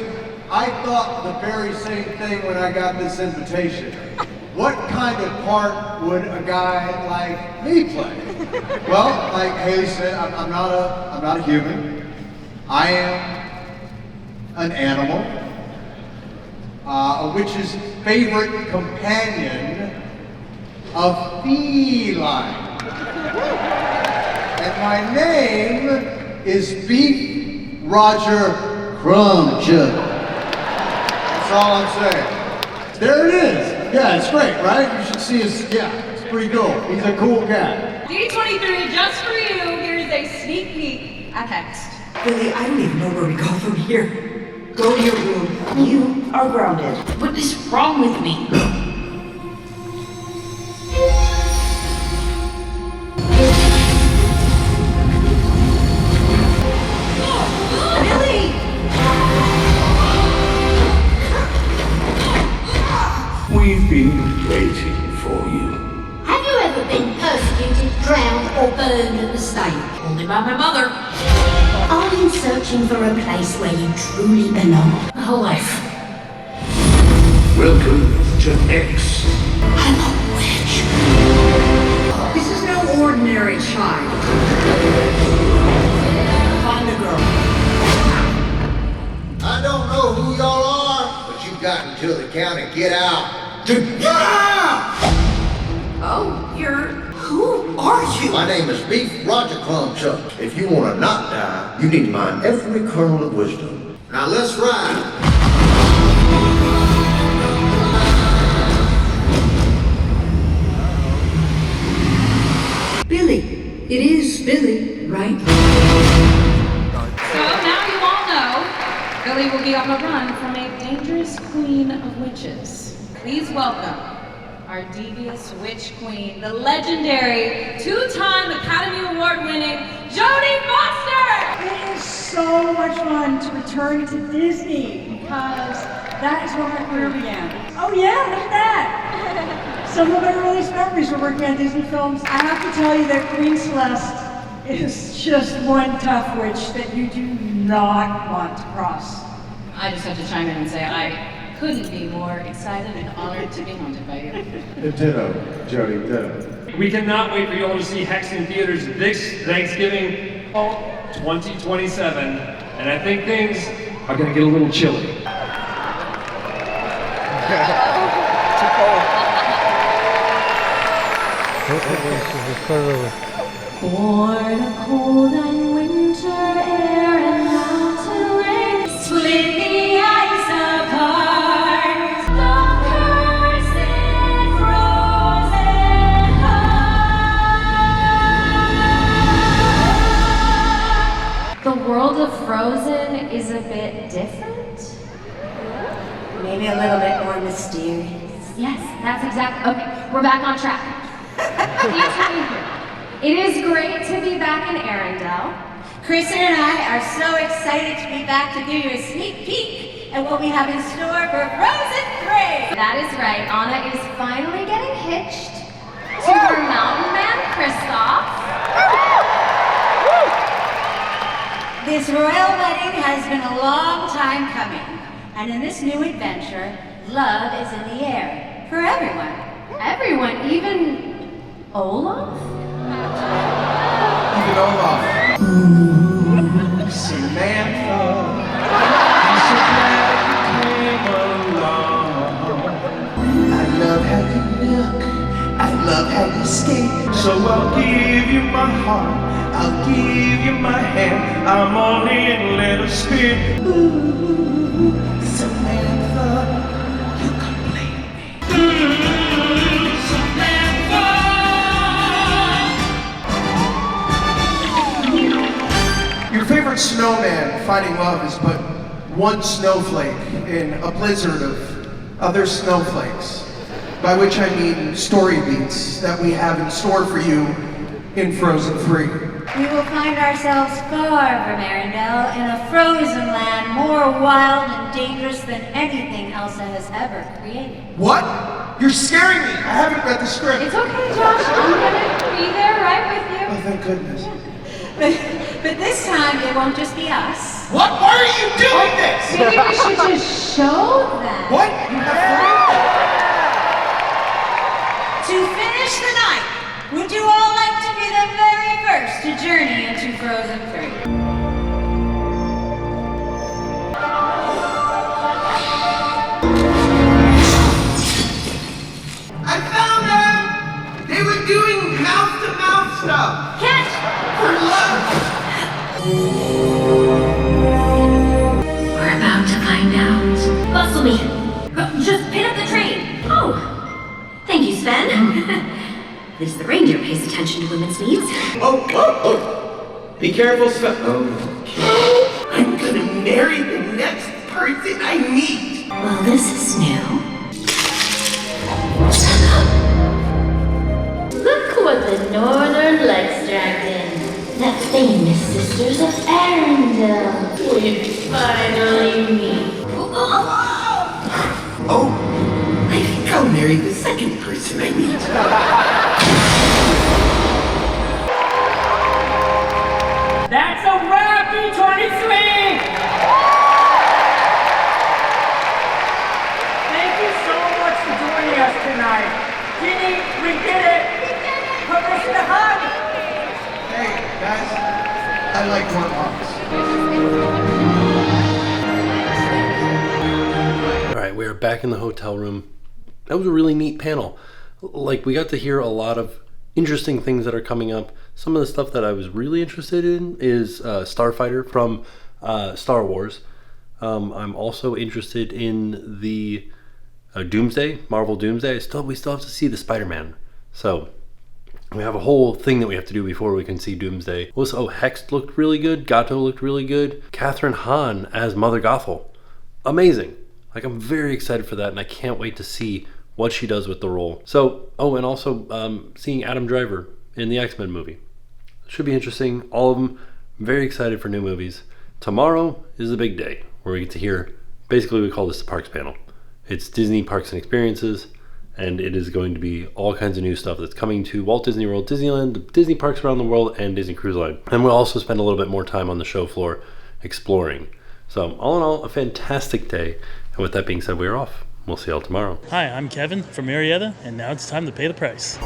I thought the very same thing when I got this invitation. What kind of part would a guy like me play? Well, like Haley said, I'm not a human. I am an animal, a witch's favorite companion, a feline. And my name is Beef Roger Crumch. That's all I'm saying. There it is. Yeah, it's great, right? You should see his, yeah, it's pretty cool. He's a cool guy. D23, just for you, here's a sneak peek at Hex. Billy, I don't even know where we go from here. Go to your room. You are grounded. What is wrong with me? Billy! We've been waiting for you. Have you ever been persecuted, drowned, or burned at the stake? Only by my mother. Are you searching for a place where you truly belong? My whole life. Welcome to X. I'm a witch. This is no ordinary child. Find the girl. I don't know who y'all are, but you've got until the count of get out. Get out! Oh, who are you? My name is Beef Roger Clumchuck. If you want to not die, you need to mind every kernel of wisdom. Now let's ride. Billy. It is Billy, right? So now you all know, Billy will be on the run from a dangerous queen of witches. Please welcome our devious witch queen, the legendary, two-time Academy Award-winning Jodie Foster! It is so much fun to return to Disney because that is where my career began. Oh yeah, look at that! Some of my earliest memories were working on Disney films. I have to tell you that Queen Celeste is just one tough witch that you do not want to cross. I just have to chime in and say I couldn't be more excited and honored to be haunted by you. Ditto, Jody, ditto. We cannot wait for you all to see Hex in theaters this Thanksgiving 2027. And I think things are going to get a little chilly. Born a cold and winter air and mountain rain split the ice apart. The cursed frozen heart. The world of Frozen is a bit different. Maybe a little bit more mysterious. Yes, that's exactly. Okay, we're back on track. It is great to be back in Arendelle. Kristen and I are so excited to be back to give you a sneak peek at what we have in store for Frozen 3! That is right, Anna is finally getting hitched to her mountain man, Kristoff. This royal wedding has been a long time coming, and in this new adventure, love is in the air for everyone. Everyone, even Olaf? Even Olaf. Samantha, I'm so glad you came along. I love how you look, I love how you skate. So I'll give you my heart, I'll give you my hand. I'm only a little spit. Ooh, Samantha, you complete me. Samantha. Your favorite snowman finding love is but one snowflake in a blizzard of other snowflakes. By which I mean story beats that we have in store for you in Frozen 3. We will find ourselves far from Arendelle in a frozen land more wild and dangerous than anything Elsa has ever created. What? You're scaring me! I haven't read the script. It's okay, Josh. I'm gonna be there right with you. Oh, thank goodness. But this time it won't just be us. What? Why are you doing this? Maybe we should just show them. What? You have To finish the night, would you all like to be the very first to journey into Frozen 3? I found them! They were doing mouth-to-mouth stuff. Catch! For love! We're about to find out. Bustle me. Just pin up the train. Oh, thank you, Sven. At least the reindeer pays attention to women's needs. Oh, oh, oh. Be careful, Sven. Okay. I'm gonna marry the next person I meet. Well, this is new. Look what the Northern Lights dragged in. The famous Sisters of Arendelle. We finally meet. Oh, I think I'll marry the second person I meet. That's a wrap, D23! Thank you so much for joining us tonight. Ginny, we did it! Permission to hug! Hey, guys, I like corn pops. All right, we are back in the hotel room. That was a really neat panel. Like, we got to hear a lot of interesting things that are coming up. Some of the stuff that I was really interested in is Starfighter from Star Wars. I'm also interested in the Doomsday, Marvel Doomsday. We still have to see the Spider-Man. So we have a whole thing that we have to do before we can see Doomsday. Also, Hex looked really good. Gato looked really good. Catherine Hahn as Mother Gothel. Amazing. Like, I'm very excited for that, and I can't wait to see what she does with the role. So, oh, and also seeing Adam Driver in the X-Men movie. Should be interesting. All of them. Very excited for new movies. Tomorrow is the big day where we get to hear, basically we call this the Parks panel. It's Disney Parks and Experiences, and it is going to be all kinds of new stuff that's coming to Walt Disney World, Disneyland, the Disney parks around the world, and Disney Cruise Line. And we'll also spend a little bit more time on the show floor exploring. So all in all, a fantastic day. And with that being said, we're off. We'll see y'all tomorrow. Hi, I'm Kevin from Marietta, and now it's time to pay the price.